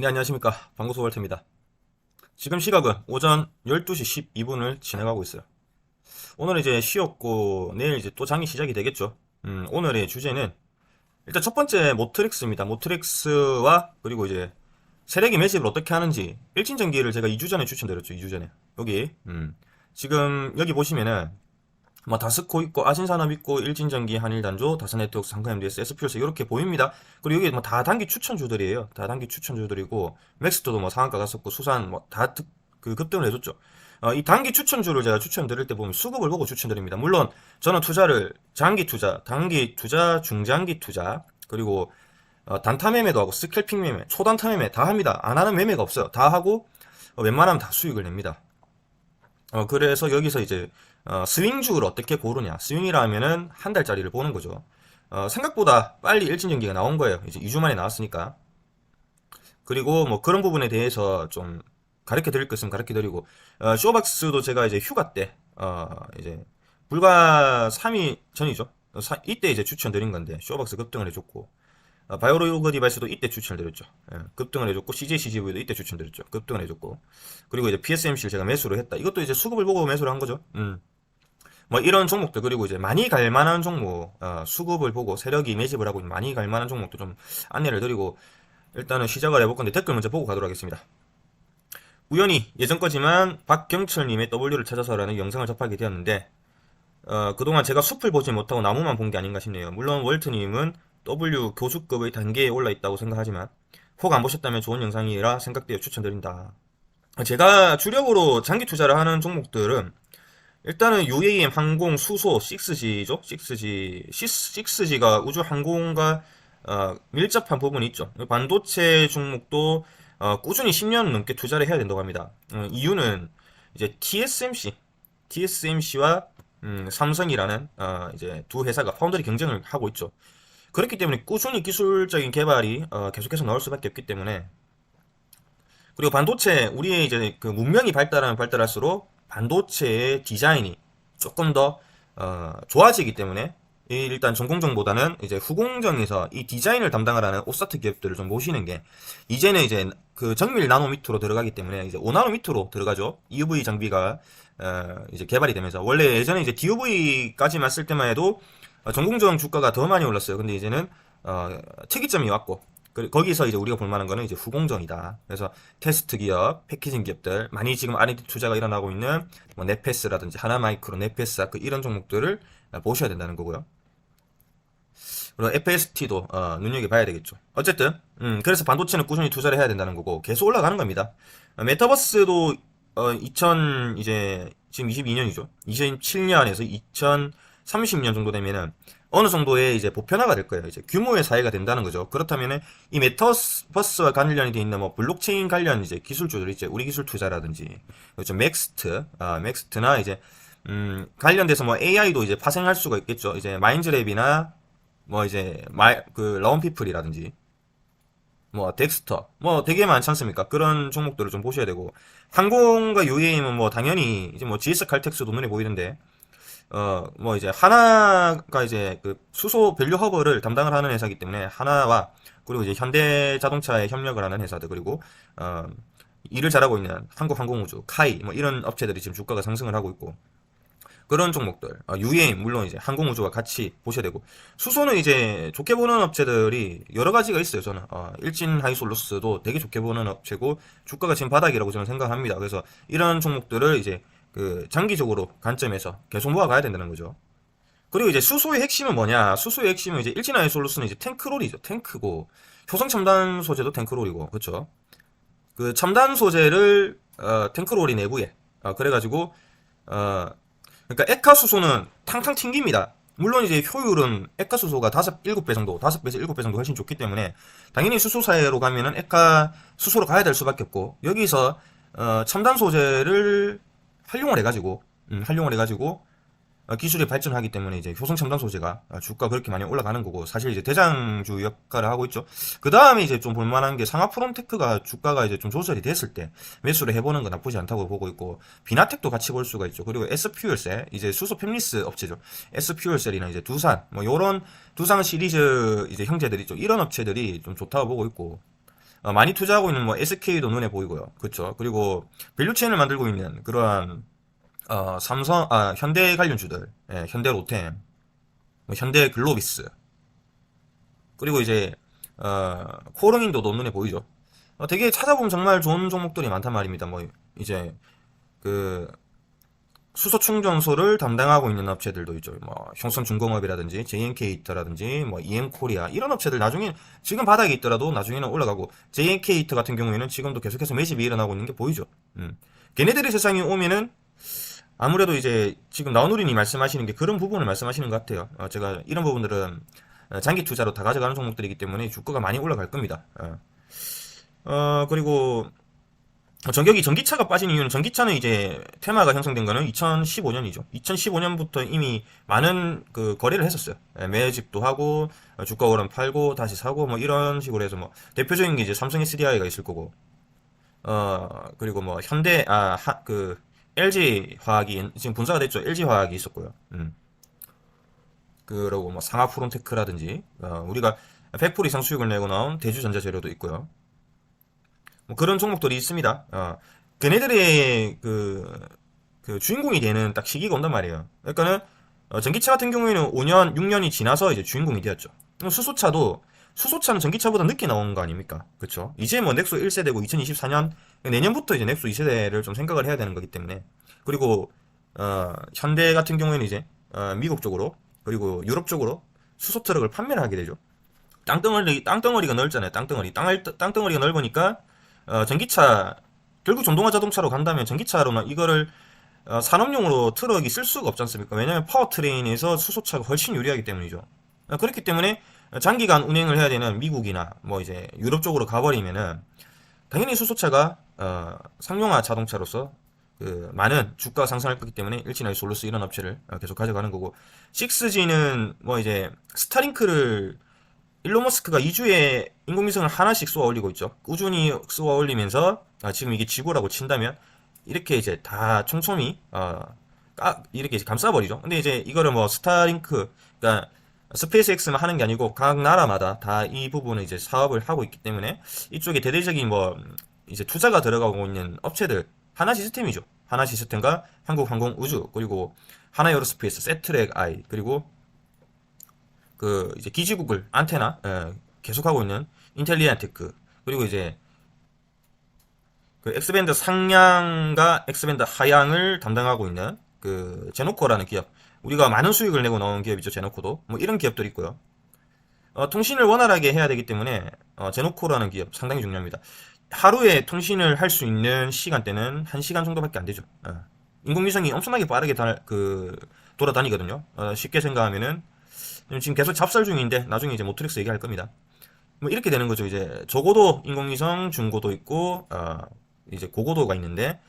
네, 안녕하십니까. 방구소 월트입니다. 지금 시각은 오전 12시 12분을 지나가고 있어요. 오늘 이제 쉬었고, 내일 이제 또 장이 시작이 되겠죠. 오늘의 주제는, 일단 첫 번째 모트릭스입니다. 모트릭스와, 그리고 이제, 세력이 매집을 어떻게 하는지, 일진전기를 제가 2주 전에 추천드렸죠, 2주 전에. 여기, 지금, 여기 보시면은, 뭐 다스코 있고 아신산업 있고 일진전기 한일단조 다스네트워크 상가MDS SPLC 이렇게 보입니다. 그리고 여기 뭐 다 단기 추천주들이에요. 다 단기 추천주들이고 맥스터도 뭐 상한가 갔었고 수산 뭐 다 그 급등을 해줬죠. 이 단기 추천주를 제가 추천드릴 때 보면 수급을 보고 추천드립니다. 물론 저는 투자를 장기 투자, 단기 투자, 중장기 투자 그리고 단타 매매도 하고 스캘핑 매매, 초단타 매매 다 합니다. 안 하는 매매가 없어요. 다 하고 웬만하면 다 수익을 냅니다. 그래서 여기서 이제 스윙주를 어떻게 고르냐. 스윙이라 하면은 한 달짜리를 보는 거죠. 생각보다 빨리 일진전기가 나온 거예요. 이제 2주 만에 나왔으니까. 그리고 뭐 그런 부분에 대해서 좀 가르쳐 드릴 거 있으면 가르쳐 드리고, 쇼박스도 제가 이제 휴가 때, 이제 불과 3일 전이죠. 이때 이제 추천드린 건데, 쇼박스 급등을 해줬고, 바이오로그 디바이스도 이때 추천을 드렸죠. 예, 급등을 해줬고 CJCGV도 이때 추천드렸죠. 급등을 해줬고 그리고 이제 PSMC를 제가 매수를 했다. 이것도 이제 수급을 보고 매수를 한 거죠. 뭐 이런 종목들 그리고 이제 많이 갈 만한 종목 수급을 보고 세력이 매집을 하고 많이 갈 만한 종목도 좀 안내를 드리고 일단은 시작을 해볼 건데 댓글 먼저 보고 가도록 하겠습니다. 우연히 예전 거지만 박경철님의 W를 찾아서라는 영상을 접하게 되었는데 그동안 제가 숲을 보지 못하고 나무만 본 게 아닌가 싶네요. 물론 월트님은 W 교수급의 단계에 올라 있다고 생각하지만 혹 안 보셨다면 좋은 영상이라 생각되어 추천드린다. 제가 주력으로 장기 투자를 하는 종목들은 일단은 UAM 항공 수소 6G죠. 6G가 우주 항공과 밀접한 부분이 있죠. 반도체 종목도 꾸준히 10년 넘게 투자를 해야 된다고 합니다. 이유는 이제 TSMC와 삼성이라는 이제 두 회사가 파운드리 경쟁을 하고 있죠. 그렇기 때문에 꾸준히 기술적인 개발이 계속해서 나올 수밖에 없기 때문에 그리고 반도체 우리의 이제 그 문명이 발달하면 발달할수록 반도체의 디자인이 조금 더 좋아지기 때문에 일단 전공정보다는 이제 후공정에서 이 디자인을 담당하라는 오사트 기업들을 좀 모시는 게 이제는 이제 그 정밀 나노미터로 들어가기 때문에 이제 5나노미터로 들어가죠. EUV 장비가 이제 개발이 되면서 원래 예전에 이제 DUV까지만 쓸 때만 해도 전공정 주가가 더 많이 올랐어요. 근데 이제는 특이점이 왔고 거기서 이제 우리가 볼 만한 거는 이제 후공정이다. 그래서 테스트 기업, 패키징 기업들 많이 지금 R&D 투자가 일어나고 있는 뭐 네페스라든지 하나마이크로, 네페스아크 이런 종목들을 보셔야 된다는 거고요. 그리고 FST도 눈여겨봐야 되겠죠. 어쨌든 그래서 반도체는 꾸준히 투자를 해야 된다는 거고 계속 올라가는 겁니다. 메타버스도 2000 이제 지금 22년이죠. 2007년에서 2030년 정도 되면은 어느 정도의 이제 보편화가 될 거예요. 이제 규모의 사회가 된다는 거죠. 그렇다면은 이 메타버스와 관련이 돼 있는 뭐 블록체인 관련 이제 기술주들 이제 우리 기술 투자라든지 그렇죠. 맥스트나 이제 관련돼서 뭐 AI도 이제 파생할 수가 있겠죠. 이제 마인즈랩이나 뭐 이제 그 라운피플이라든지 뭐 덱스터 뭐 되게 많지 않습니까? 그런 종목들을 좀 보셔야 되고 항공과 UAM은 뭐 당연히 이제 뭐 GS 칼텍스도 눈에 보이는데 뭐 이제 하나가 이제 그 수소 밸류 허브를 담당을 하는 회사이기 때문에 하나와 그리고 이제 현대 자동차에 협력을 하는 회사들 그리고 일을 잘하고 있는 한국항공우주 카이 뭐 이런 업체들이 지금 주가가 상승을 하고 있고 그런 종목들 UAM 물론 이제 항공우주와 같이 보셔야 되고 수소는 이제 좋게 보는 업체들이 여러 가지가 있어요. 저는 일진 하이솔루스도 되게 좋게 보는 업체고 주가가 지금 바닥이라고 저는 생각합니다. 그래서 이런 종목들을 이제 그 장기적으로 관점에서 계속 모아가야 된다는 거죠. 그리고 이제 수소의 핵심은 뭐냐? 수소의 핵심은 이제 일진 하이솔루스는 이제 탱크롤이죠. 탱크고 효성 첨단 소재도 탱크롤이고 그렇죠. 그 첨단 소재를 탱크롤이 내부에 그래가지고 그러니까 액화수소는 탕탕 튕깁니다. 물론 이제 효율은 액화수소가 7배 정도, 5배에서 7배 정도 훨씬 좋기 때문에 당연히 수소사회로 가면은 액화수소로 가야 될 수밖에 없고 여기서 첨단 소재를 활용을 해가지고 기술이 발전하기 때문에 이제 효성 첨단 소재가 주가 그렇게 많이 올라가는 거고 사실 이제 대장주 역할을 하고 있죠. 그 다음에 이제 좀 볼만한 게 상하프론테크가 주가가 이제 좀 조절이 됐을 때 매수를 해보는 건 나쁘지 않다고 보고 있고 비나텍도 같이 볼 수가 있죠. 그리고 S퓨얼셀 이제 수소 팹리스 업체죠. S퓨얼셀이나 이제 두산 뭐 요런 두산 시리즈 이제 형제들이 죠 이런 업체들이 좀 좋다고 보고 있고 많이 투자하고 있는 뭐 SK도 눈에 보이고요. 그렇죠. 그리고 밸류체인을 만들고 있는 그러한 현대 관련주들, 예, 현대 로템, 뭐 현대 글로비스, 그리고 이제 코르민도 눈에 보이죠. 되게 찾아보면 정말 좋은 종목들이 많단 말입니다. 뭐 이제 그 수소 충전소를 담당하고 있는 업체들도 있죠. 뭐 형성중공업이라든지 JNK 히터라든지 뭐 EM코리아 이런 업체들 나중에 지금 바닥에 있더라도 나중에는 올라가고 JNK 히터 같은 경우에는 지금도 계속해서 매집이 일어나고 있는 게 보이죠. 걔네들이 세상에 오면은 아무래도 이제 지금 나온우린이 말씀하시는 게 그런 부분을 말씀하시는 것 같아요. 제가 이런 부분들은 장기 투자로 다 가져가는 종목들이기 때문에 주가가 많이 올라갈 겁니다. 그리고 전기차가 빠진 이유는 전기차는 이제 테마가 형성된 거는 2015년이죠. 2015년부터 이미 많은 그 거래를 했었어요. 예, 매집도 하고 주가 오르면 팔고 다시 사고 뭐 이런 식으로 해서 뭐 대표적인 게 이제 삼성 SDI가 있을 거고 그리고 뭐 현대 그 LG 화학이 지금 분사가 됐죠. LG 화학이 있었고요. 그리고 뭐 상하프론테크라든지 우리가 100% 이상 수익을 내고 나온 대주전자재료도 있고요. 뭐 그런 종목들이 있습니다. 걔네들의 그 주인공이 되는 딱 시기가 온단 말이에요. 그러니까는 전기차 같은 경우에는 5년, 6년이 지나서 이제 주인공이 되었죠. 수소차는 전기차보다 늦게 나온 거 아닙니까? 그쵸? 이제 뭐 넥소 1세대고 2024년 내년부터 이제 넥소 2세대를 좀 생각을 해야 되는 거기 때문에 그리고 현대 같은 경우에는 이제 미국 쪽으로 그리고 유럽 쪽으로 수소 트럭을 판매를 하게 되죠. 땅덩어리가 넓잖아요. 땅덩어리가 넓으니까 전기차 결국 전동화 자동차로 간다면 전기차로나 이거를 산업용으로 트럭이 쓸 수가 없지 않습니까? 왜냐하면 파워트레인에서 수소차가 훨씬 유리하기 때문이죠. 그렇기 때문에 장기간 운행을 해야 되는 미국이나 뭐 이제 유럽 쪽으로 가버리면은 당연히 수소차가 상용화 자동차로서 그 많은 주가가 상승할 거기 때문에 일진하게 솔루스 이런 업체를 계속 가져가는 거고 6G는 뭐 이제 스타링크를 일론 머스크가 2주에 인공위성을 하나씩 쏘아 올리고 있죠. 꾸준히 쏘아 올리면서 지금 이게 지구라고 친다면 이렇게 이제 다 촘촘히 이렇게 이제 감싸버리죠. 근데 이제 이거를 뭐 스타링크 그러니까 스페이스X만 하는 게 아니고 각 나라마다 다 이 부분을 이제 사업을 하고 있기 때문에 이쪽에 대대적인 뭐 이제 투자가 들어가고 있는 업체들 하나 시스템이죠. 하나 시스템과 한국항공우주 그리고 하나에어로스페이스, 세트랙 아이 그리고 그 이제 기지국을 안테나 계속하고 있는 인텔리안테크 그리고 이제 그 엑스밴드 상향과 엑스밴드 하향을 담당하고 있는 그 제노코라는 기업 우리가 많은 수익을 내고 나온 기업이죠. 제노코도 뭐 이런 기업들이 있고요. 통신을 원활하게 해야 되기 때문에 제노코라는 기업 상당히 중요합니다. 하루에 통신을 할 수 있는 시간대는 1시간 정도밖에 안 되죠. 인공위성이 엄청나게 빠르게 돌아다니거든요. 쉽게 생각하면은 지금 계속 잡설 중인데 나중에 이제 모트릭스 얘기할 겁니다. 뭐 이렇게 되는 거죠. 이제 저고도 인공위성, 중고도 있고 이제 고고도가 있는데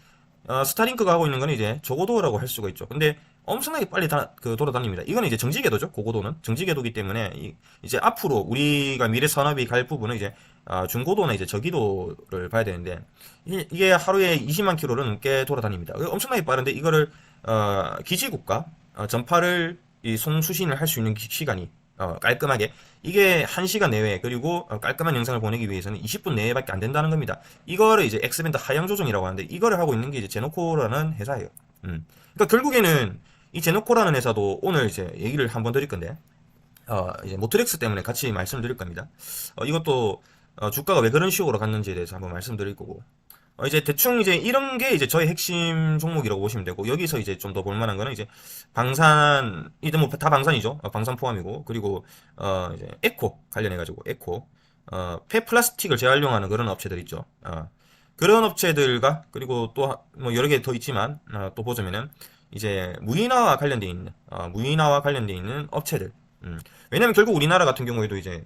스타링크가 하고 있는 건 이제 저고도라고 할 수가 있죠. 근데 엄청나게 빨리 돌아다닙니다. 이거는 이제 정지궤도죠. 고고도는 정지궤도기 때문에 이제 앞으로 우리가 미래 산업이 갈 부분은 이제 중고도나 이제 저기도를 봐야 되는데 이게 하루에 20만 킬로를 넘게 돌아다닙니다. 엄청나게 빠른데 이거를 기지국가 전파를 이 송수신을 할 수 있는 시간이 깔끔하게 이게 1시간 내외 그리고 깔끔한 영상을 보내기 위해서는 20분 내외밖에 안 된다는 겁니다. 이거를 이제 엑스밴드 하향 조정이라고 하는데 이거를 하고 있는 게 이제 제노코라는 회사예요. 그러니까 결국에는 이 제노코라는 회사도 오늘 이제 얘기를 한번 드릴 건데 이제 모트렉스 때문에 같이 말씀을 드릴 겁니다. 이것도 주가가 왜 그런 식으로 갔는지에 대해서 한번 말씀드릴 거고 이제 대충 이제 이런 게 이제 저의 핵심 종목이라고 보시면 되고 여기서 이제 좀 더 볼만한 거는 이제 방산 이들 뭐 다 방산이죠. 방산 포함이고 그리고 이제 에코 관련해 가지고 에코 폐플라스틱을 재활용하는 그런 업체들 있죠. 그런 업체들과 그리고 또 뭐 여러 개 더 있지만 또 보자면은 이제 무인화와 관련돼 있는 업체들. 왜냐면 결국 우리나라 같은 경우에도 이제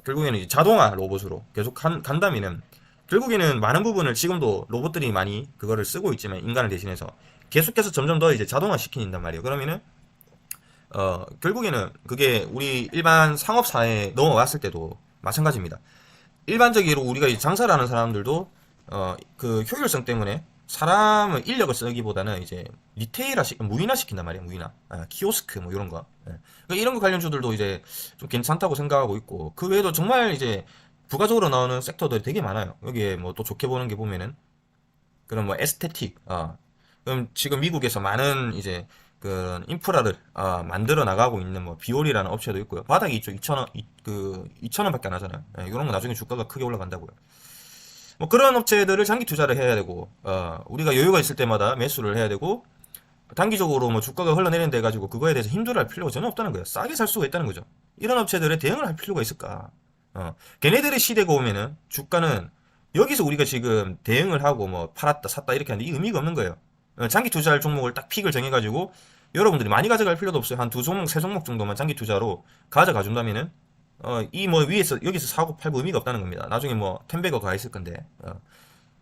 결국에는 이제 자동화 로봇으로 계속 간다면은 결국에는 많은 부분을 지금도 로봇들이 많이 그거를 쓰고 있지만 인간을 대신해서 계속해서 점점 더 이제 자동화 시킨단 말이에요. 그러면은 결국에는 그게 우리 일반 상업사에 넘어왔을 때도 마찬가지입니다. 일반적으로 우리가 이제 장사를 하는 사람들도 그 효율성 때문에 사람을 인력을 쓰기보다는 이제 무인화 시킨단 말이에요. 무인화, 키오스크 뭐 이런 거. 그러니까 이런 거 관련주들도 이제 좀 괜찮다고 생각하고 있고 그 외에도 정말 이제 부가적으로 나오는 섹터들이 되게 많아요. 여기에 뭐 또 좋게 보는 게 보면은 그런 뭐 에스테틱, 그럼 지금 미국에서 많은 이제 그 인프라를 만들어 나가고 있는 뭐 비올이라는 업체도 있고요. 바닥이 이쪽 2,000원, 그 2,000원밖에 안 하잖아요. 예, 이런 거 나중에 주가가 크게 올라간다고요. 뭐 그런 업체들을 장기 투자를 해야 되고, 우리가 여유가 있을 때마다 매수를 해야 되고, 단기적으로 뭐 주가가 흘러내리는 데 가지고 그거에 대해서 힘들어할 필요가 전혀 없다는 거예요. 싸게 살 수가 있다는 거죠. 이런 업체들에 대응을 할 필요가 있을까? 걔네들의 시대가 오면은 주가는 여기서 우리가 지금 대응을 하고 뭐 팔았다 샀다 이렇게 하는데 이 의미가 없는 거예요. 장기 투자할 종목을 딱 픽을 정해가지고 여러분들이 많이 가져갈 필요도 없어요. 한 두 종목, 세 종목 정도만 장기 투자로 가져가 준다면은 이 뭐 위에서 여기서 사고 팔고 의미가 없다는 겁니다. 나중에 뭐 텐베거 가 있을 건데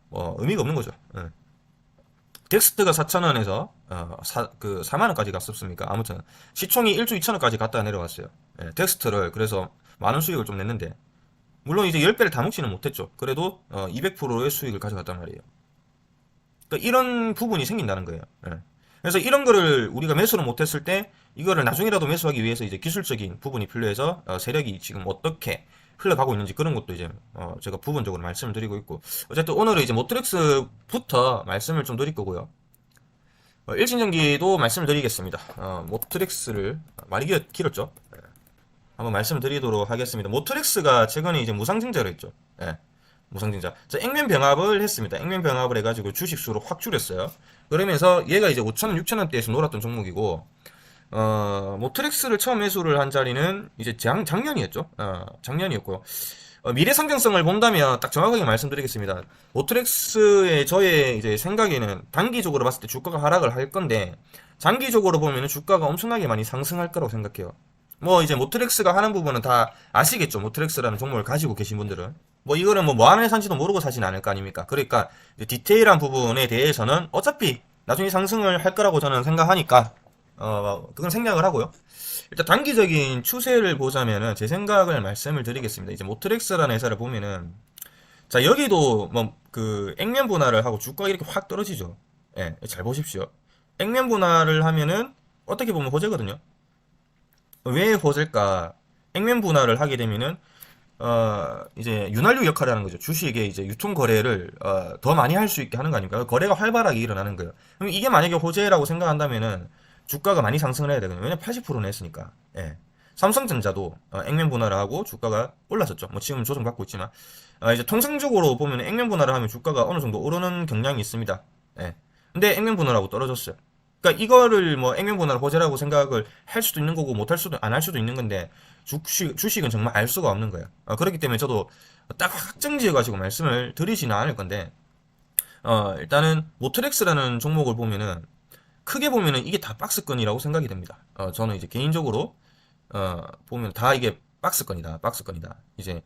뭐 의미가 없는 거죠. 덱스트가 4,000원에서 그 4만원까지 갔었습니까? 아무튼 시총이 1조 2천원까지 갔다 내려왔어요. 예, 덱스트를 그래서 많은 수익을 좀 냈는데 물론 이제 10배를 다 먹지는 못했죠. 그래도 200%의 수익을 가져갔단 말이에요. 그러니까 이런 부분이 생긴다는 거예요. 예. 그래서 이런 거를 우리가 매수를 못했을 때 이거를 나중에라도 매수하기 위해서 이제 기술적인 부분이 필요해서 세력이 지금 어떻게 흘러가고 있는지 그런 것도 이제 제가 부분적으로 말씀을 드리고 있고 어쨌든 오늘은 이제 모트렉스부터 말씀을 좀 드릴 거고요. 일신전기도 말씀을 드리겠습니다. 모트렉스를 많이 길었죠. 한번 말씀을 드리도록 하겠습니다. 모트렉스가 최근에 이제 무상증자를 했죠. 예. 무상증자. 자, 액면 병합을 했습니다. 액면 병합을 해가지고 주식수로 확 줄였어요. 그러면서 얘가 이제 5,000원, 6,000원대에서 놀았던 종목이고, 모트렉스를 처음 매수를 한 자리는 이제 작년이었죠. 작년이었고요. 미래 상승성을 본다면 딱 정확하게 말씀드리겠습니다. 모트렉스의 저의 이제 생각에는 단기적으로 봤을 때 주가가 하락을 할 건데, 장기적으로 보면 주가가 엄청나게 많이 상승할 거라고 생각해요. 뭐 이제 모트렉스가 하는 부분은 다 아시겠죠. 모트렉스라는 종목을 가지고 계신 분들은 뭐 이거는 뭐 하는 회사인지도 모르고 사진 않을 거 아닙니까. 그러니까 디테일한 부분에 대해서는 어차피 나중에 상승을 할 거라고 저는 생각하니까 그건 생략을 하고요. 일단 단기적인 추세를 보자면은 제 생각을 말씀을 드리겠습니다. 이제 모트렉스라는 회사를 보면은 자 여기도 뭐 그 액면 분할을 하고 주가가 이렇게 확 떨어지죠. 예, 잘 보십시오. 액면 분할을 하면은 어떻게 보면 호재거든요. 왜 호재일까? 액면 분할을 하게 되면은 이제 윤활유 역할을 하는 거죠. 주식의 이제 유통 거래를 더 많이 할 수 있게 하는 거 아닙니까? 거래가 활발하게 일어나는 거예요. 그럼 이게 만약에 호재라고 생각한다면은 주가가 많이 상승을 해야 되거든요. 왜냐면 80%는 했으니까. 예. 삼성전자도 액면 분할을 하고 주가가 올랐었죠. 뭐 지금 조정받고 있지만 이제 통상적으로 보면 액면 분할을 하면 주가가 어느 정도 오르는 경향이 있습니다. 예. 근데 액면 분할하고 떨어졌어요. 그러니까 이거를 뭐 액면 분할 호재라고 생각을 할 수도 있는 거고 못 할 수도 안 할 수도 있는 건데 주식은 정말 알 수가 없는 거예요. 그렇기 때문에 저도 딱 확정지어 가지고 말씀을 드리지는 않을 건데 일단은 모트렉스라는 종목을 보면은 크게 보면은 이게 다 박스권이라고 생각이 됩니다. 저는 이제 개인적으로 보면 다 이게 박스권이다, 박스권이다. 이제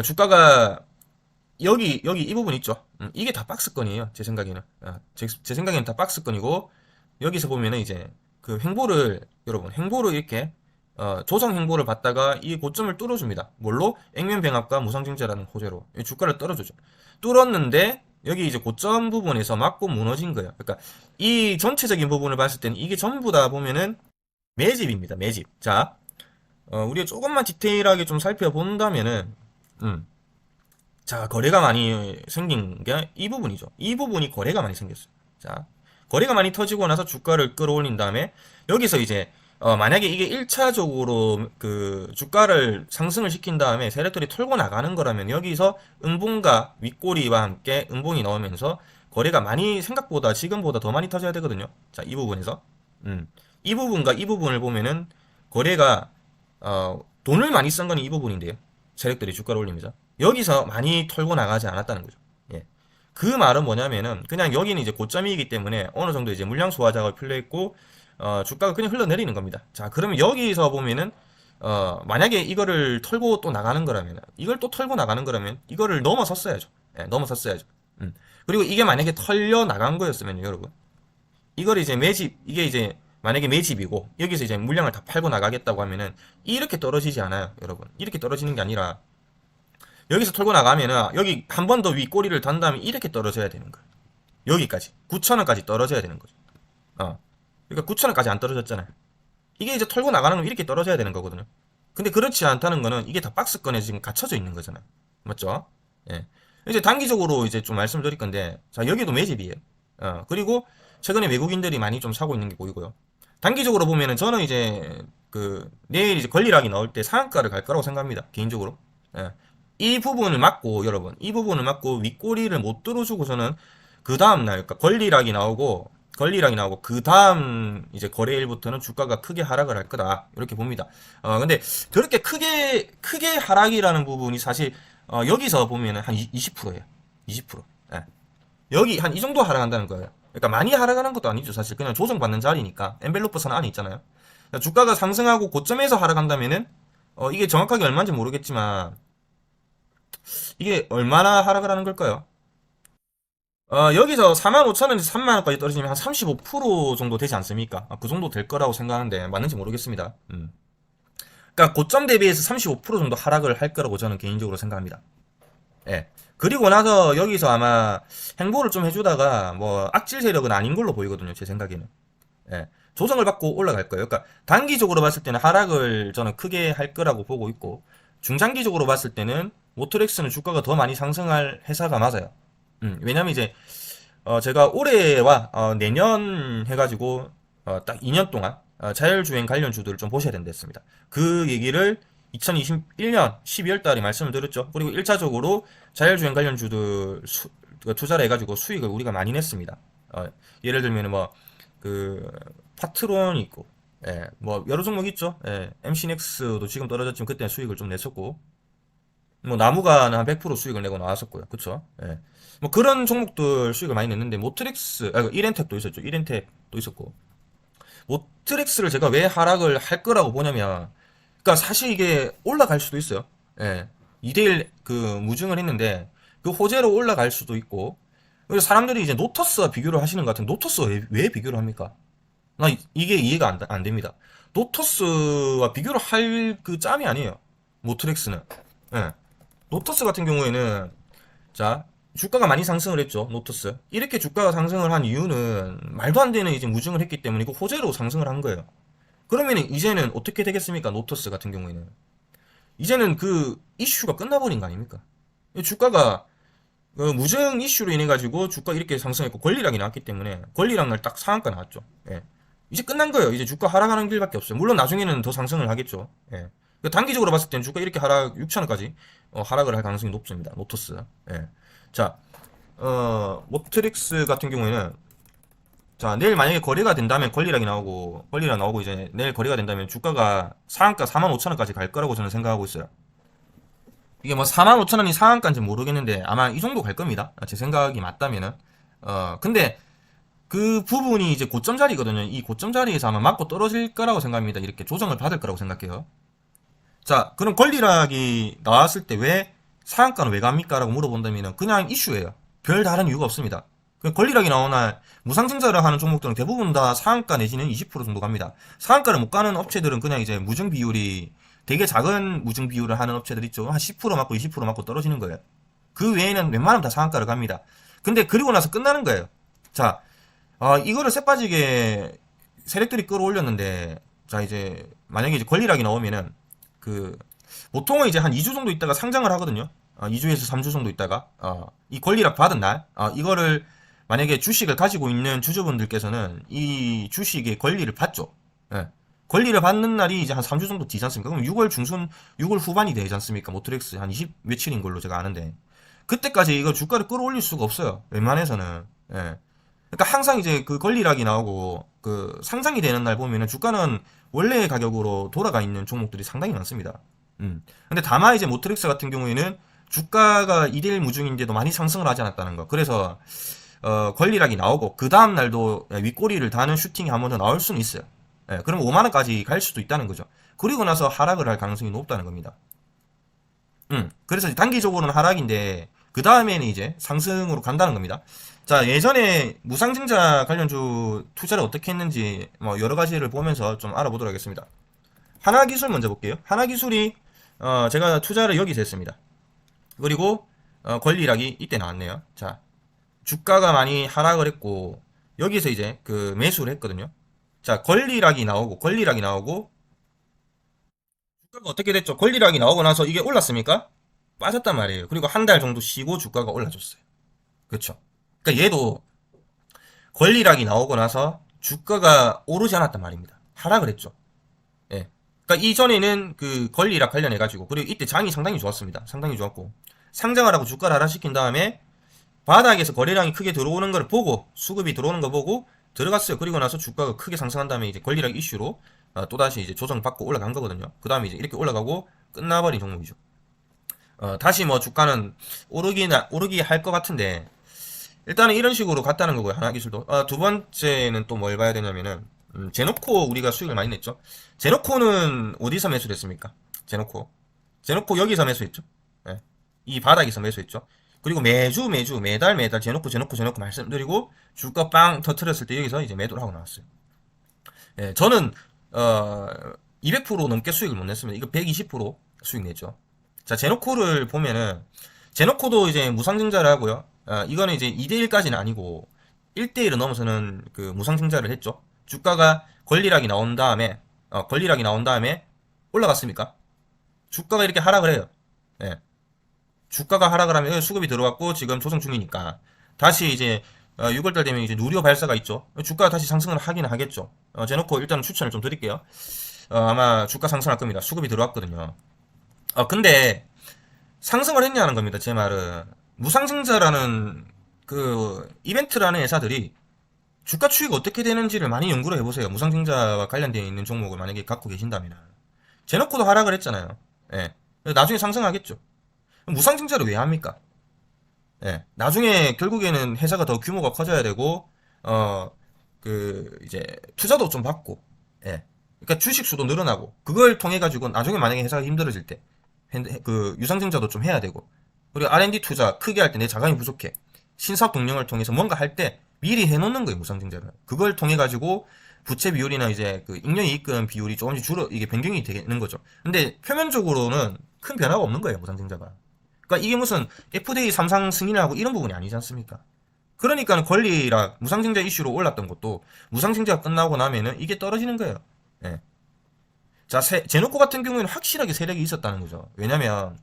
주가가 여기 이 부분 있죠. 이게 다 박스권이에요. 제 생각에는. 제 생각에는 다 박스권이고 여기서 보면은 이제 그 횡보를 여러분 횡보를 이렇게 조정 횡보를 받다가 이 고점을 뚫어줍니다. 뭘로? 액면병합과 무상증자라는 호재로 이 주가를 떨어주죠. 뚫었는데 여기 이제 고점 부분에서 맞고 무너진 거예요. 그러니까 이 전체적인 부분을 봤을 때는 이게 전부 다 보면은 매집입니다. 매집. 자, 우리가 조금만 디테일하게 좀 살펴본다면은 자, 거래가 많이 생긴 게 이 부분이죠. 이 부분이 거래가 많이 생겼어요. 자, 거래가 많이 터지고 나서 주가를 끌어올린 다음에 여기서 이제 만약에 이게 1차적으로 그 주가를 상승을 시킨 다음에 세력들이 털고 나가는 거라면 여기서 음봉과 윗꼬리와 함께 음봉이 나오면서 거래가 많이 생각보다 지금보다 더 많이 터져야 되거든요. 자, 이 부분에서 이 부분과 이 부분을 보면은 거래가 돈을 많이 쓴 건 이 부분인데요. 세력들이 주가를 올립니다. 여기서 많이 털고 나가지 않았다는 거죠. 예. 그 말은 뭐냐면은 그냥 여기는 이제 고점이기 때문에 어느 정도 이제 물량 소화 작업이 필요했고 주가가 그냥 흘러내리는 겁니다. 자, 그러면 여기서 보면은 만약에 이거를 털고 또 나가는 거라면 이걸 또 털고 나가는 거라면 이거를 넘어섰어야죠. 예, 넘어섰어야죠. 그리고 이게 만약에 털려 나간 거였으면요, 여러분. 이걸 이제 매집 이게 이제 만약에 매집이고 여기서 이제 물량을 다 팔고 나가겠다고 하면은 이렇게 떨어지지 않아요, 여러분. 이렇게 떨어지는 게 아니라 여기서 털고 나가면은 여기 한 번 더 윗꼬리를 단 다음에 이렇게 떨어져야 되는 거예요. 여기까지 9,000원까지 떨어져야 되는 거죠. 그러니까 9,000원까지 안 떨어졌잖아요. 이게 이제 털고 나가는 건 이렇게 떨어져야 되는 거거든요. 근데 그렇지 않다는 거는 이게 다 박스권에 지금 갇혀져 있는 거잖아요. 맞죠? 예. 이제 단기적으로 이제 좀 말씀드릴 건데, 자, 여기도 매집이에요. 그리고 최근에 외국인들이 많이 좀 사고 있는 게 보이고요. 단기적으로 보면은 저는 이제 내일 이제 권리락이 나올 때 상한가를 갈 거라고 생각합니다. 개인적으로. 예. 이 부분을 막고, 여러분, 이 부분을 막고 윗꼬리를 못 들어주고 저는 그 다음날, 그러니까 권리락이 나오고 그 다음 이제 거래일부터는 주가가 크게 하락을 할 거다. 이렇게 봅니다. 근데 그렇게 크게 하락이라는 부분이 사실 여기서 보면은 한 20%예요. 20%. 예. 여기 한 이 정도 하락한다는 거예요. 그러니까 많이 하락하는 것도 아니죠. 사실 그냥 조정받는 자리니까 엔벨로프 선 안에 있잖아요. 그러니까 주가가 상승하고 고점에서 하락한다면은 이게 정확하게 얼마인지 모르겠지만 이게 얼마나 하락을 하는 걸까요? 여기서 45,000원에서 3만원까지 떨어지면 한 35% 정도 되지 않습니까? 그 정도 될 거라고 생각하는데 맞는지 모르겠습니다. 그러니까 고점 대비해서 35% 정도 하락을 할 거라고 저는 개인적으로 생각합니다. 예. 그리고 나서 여기서 아마 행보를 좀 해주다가 뭐 악질 세력은 아닌 걸로 보이거든요. 제 생각에는. 예. 조정을 받고 올라갈 거예요. 그러니까 단기적으로 봤을 때는 하락을 저는 크게 할 거라고 보고 있고 중장기적으로 봤을 때는 모트렉스는 주가가 더 많이 상승할 회사가 맞아요. 왜냐면 이제 제가 올해와 내년 해가지고 딱 2년 동안 자율주행 관련 주들을 좀 보셔야 된다 했습니다. 그 얘기를 2021년 12월 달에 말씀을 드렸죠. 그리고 1차적으로 자율주행 관련 주들 투자를 해가지고 수익을 우리가 많이 냈습니다. 예를 들면 그 파트론이 있고 뭐 여러 종목 있죠. MC넥스도 지금 떨어졌지만 그때 수익을 좀 냈었고 뭐 나무가는 한 100% 수익을 내고 나왔었고요. 그쵸? 예. 뭐 그런 종목들 수익을 많이 냈는데 모트렉스, 이렌텍도 있었죠. 이렌텍도 있었고. 모트렉스를 제가 왜 하락을 할 거라고 보냐면, 그러니까 사실 이게 올라갈 수도 있어요. 예. 2대1 무증을 했는데 그 호재로 올라갈 수도 있고. 그래서 사람들이 이제 노터스와 비교를 하시는 것 같은데 노터스와 왜 비교를 합니까? 나 이게 이해가 안 됩니다. 노터스와 비교를 할 그 짬이 아니에요. 모트렉스는. 예. 노터스 같은 경우에는 자 주가가 많이 상승을 했죠. 노터스 이렇게 주가가 상승을 한 이유는 말도 안 되는 이제 무증을 했기 때문에 이거 호재로 상승을 한 거예요. 그러면 이제는 어떻게 되겠습니까? 노터스 같은 경우에는 이제는 그 이슈가 끝나버린 거 아닙니까? 주가가 무증 이슈로 인해 가지고 주가 이렇게 상승했고 권리락이 나왔기 때문에 권리락 날 딱 상한가 나왔죠. 예. 이제 끝난 거예요. 이제 주가 하락하는 길밖에 없어요. 물론 나중에는 더 상승을 하겠죠. 예. 단기적으로 봤을 땐 주가 이렇게 하락 6천원까지 하락을 할 가능성이 높습니다. 노토스. 예. 자, 모트릭스 같은 경우에는 자 내일 만약에 거래가 된다면 권리락 나오고 이제 내일 거래가 된다면 주가가 상한가 45,000원까지 갈 거라고 저는 생각하고 있어요. 이게 뭐 45,000원이 상한가인지 모르겠는데 아마 이 정도 갈 겁니다. 제 생각이 맞다면은. 근데 그 부분이 이제 고점 자리거든요. 이 고점 자리에서 아마 맞고 떨어질 거라고 생각합니다. 이렇게 조정을 받을 거라고 생각해요. 자, 그럼 권리락이 나왔을 때 왜 상한가는 왜 갑니까? 라고 물어본다면 그냥 이슈예요. 별 다른 이유가 없습니다. 권리락이 나온 날 무상증자를 하는 종목들은 대부분 다 상한가 내지는 20% 정도 갑니다. 상한가를 못 가는 업체들은 그냥 이제 무증 비율이 되게 작은 무증 비율을 하는 업체들 있죠. 한 10% 맞고 20% 맞고 떨어지는 거예요. 그 외에는 웬만하면 다 상한가를 갑니다. 근데 그리고 나서 끝나는 거예요. 자, 이거를 쎄빠지게 세력들이 끌어올렸는데, 자, 이제, 만약에 이제 권리락이 나오면은, 그, 보통은 이제 한 2주 정도 있다가 상장을 하거든요. 2주에서 3주 정도 있다가, 이 권리락 받은 날, 이거를 만약에 주식을 가지고 있는 주주분들께서는 이 주식의 권리를 받죠. 예. 권리를 받는 날이 이제 한 3주 정도 뒤지 않습니까? 그럼 6월 중순, 6월 후반이 되지 않습니까? 모트렉스 한 20 며칠인 걸로 제가 아는데. 그때까지 이거 주가를 끌어올릴 수가 없어요. 웬만해서는. 예. 그러니까 항상 이제 그 권리락이 나오고 그 상장이 되는 날 보면은 주가는 원래의 가격으로 돌아가 있는 종목들이 상당히 많습니다. 근데 다만 이제 모트릭스 같은 경우에는 주가가 이대1 무중인데도 많이 상승을 하지 않았다는 거. 그래서 권리락이 나오고 그 다음 날도 윗꼬리를 다는 슈팅이 한 번 더 나올 수는 있어요. 예, 그럼 5만 원까지 갈 수도 있다는 거죠. 그리고 나서 하락을 할 가능성이 높다는 겁니다. 그래서 단기적으로는 하락인데 그 다음에는 이제 상승으로 간다는 겁니다. 자, 예전에 무상증자 관련주 투자를 어떻게 했는지 뭐 여러 가지를 보면서 좀 알아보도록 하겠습니다. 하나기술 먼저 볼게요. 하나기술이 제가 투자를 여기서 했습니다. 그리고 권리락이 이때 나왔네요. 자, 주가가 많이 하락을 했고 여기서 이제 그 매수를 했거든요. 자, 권리락이 나오고 주가가 어떻게 됐죠? 권리락이 나오고 나서 이게 올랐습니까? 빠졌단 말이에요. 그리고 한 달 정도 쉬고 주가가 올라줬어요. 그렇죠. 그러니까 얘도 권리락이 나오고 나서 주가가 오르지 않았단 말입니다. 하락을 했죠. 예. 그러니까 이전에는 그 권리락 관련해가지고, 그리고 이때 장이 상당히 좋았습니다. 상당히 좋았고, 상장을 하고 주가를 하락시킨 다음에 바닥에서 거래량이 크게 들어오는 걸 보고, 수급이 들어오는 거 보고 들어갔어요. 그리고 나서 주가가 크게 상승한 다음에 이제 권리락 이슈로 또다시 이제 조정받고 올라간 거거든요. 그 다음에 이제 이렇게 올라가고 끝나버린 종목이죠. 다시 뭐 주가는 오르기 할 것 같은데, 일단은 이런 식으로 갔다는 거고요. 하나기술도. 두 번째는 또 뭘 봐야 되냐면은, 제노코 우리가 수익을 많이 냈죠. 제노코는 어디서 매수됐습니까? 제노코 여기서 매수했죠. 예. 이 바닥에서 매수했죠. 그리고 매달 제노코 말씀드리고 주가 빵 터트렸을 때 여기서 이제 매도를 하고 나왔어요. 예, 저는 200% 넘게 수익을 못 냈습니다. 이거 120% 수익 냈죠. 자, 제노코를 보면은 제노코도 이제 무상증자를 하고요. 이거는 이제 2대1까지는 아니고 1대1을 넘어서는 그 무상증자를 했죠. 주가가 권리락이 나온 다음에 올라갔습니까? 주가가 이렇게 하락을 해요. 예. 주가가 하락을 하면 수급이 들어왔고 지금 조정 중이니까 다시 이제 6월달 되면 이제 누리호 발사가 있죠. 주가가 다시 상승을 하기는 하겠죠. 제놓고 일단 추천을 좀 드릴게요. 아마 주가 상승할 겁니다. 수급이 들어왔거든요. 근데 상승을 했냐는 겁니다. 제 말은 무상증자라는 그 이벤트라는 회사들이 주가 추이가 어떻게 되는지를 많이 연구를 해보세요. 무상증자와 관련되어 있는 종목을 만약에 갖고 계신다면. 제놓고도 하락을 했잖아요. 예. 나중에 상승하겠죠. 무상증자를 왜 합니까? 예. 나중에 결국에는 회사가 더 규모가 커져야 되고, 이제, 투자도 좀 받고, 예. 그러니까 주식 수도 늘어나고, 그걸 통해가지고 나중에 만약에 회사가 힘들어질 때, 유상증자도 좀 해야 되고, 그리고 R&D 투자 크게 할 때 내 자금이 부족해. 신사업 동력을 통해서 뭔가 할 때 미리 해놓는 거예요, 무상증자를. 그걸 통해가지고, 부채 비율이나 이제 그 잉여이익금 비율이 조금씩 이게 변경이 되는 거죠. 근데 표면적으로는 큰 변화가 없는 거예요, 무상증자가. 그러니까 이게 무슨 FDA 3상 승인하고 이런 부분이 아니지 않습니까? 그러니까 권리락 무상증자 이슈로 올랐던 것도 무상증자가 끝나고 나면은 이게 떨어지는 거예요. 예. 자, 제노코 같은 경우에는 확실하게 세력이 있었다는 거죠. 왜냐면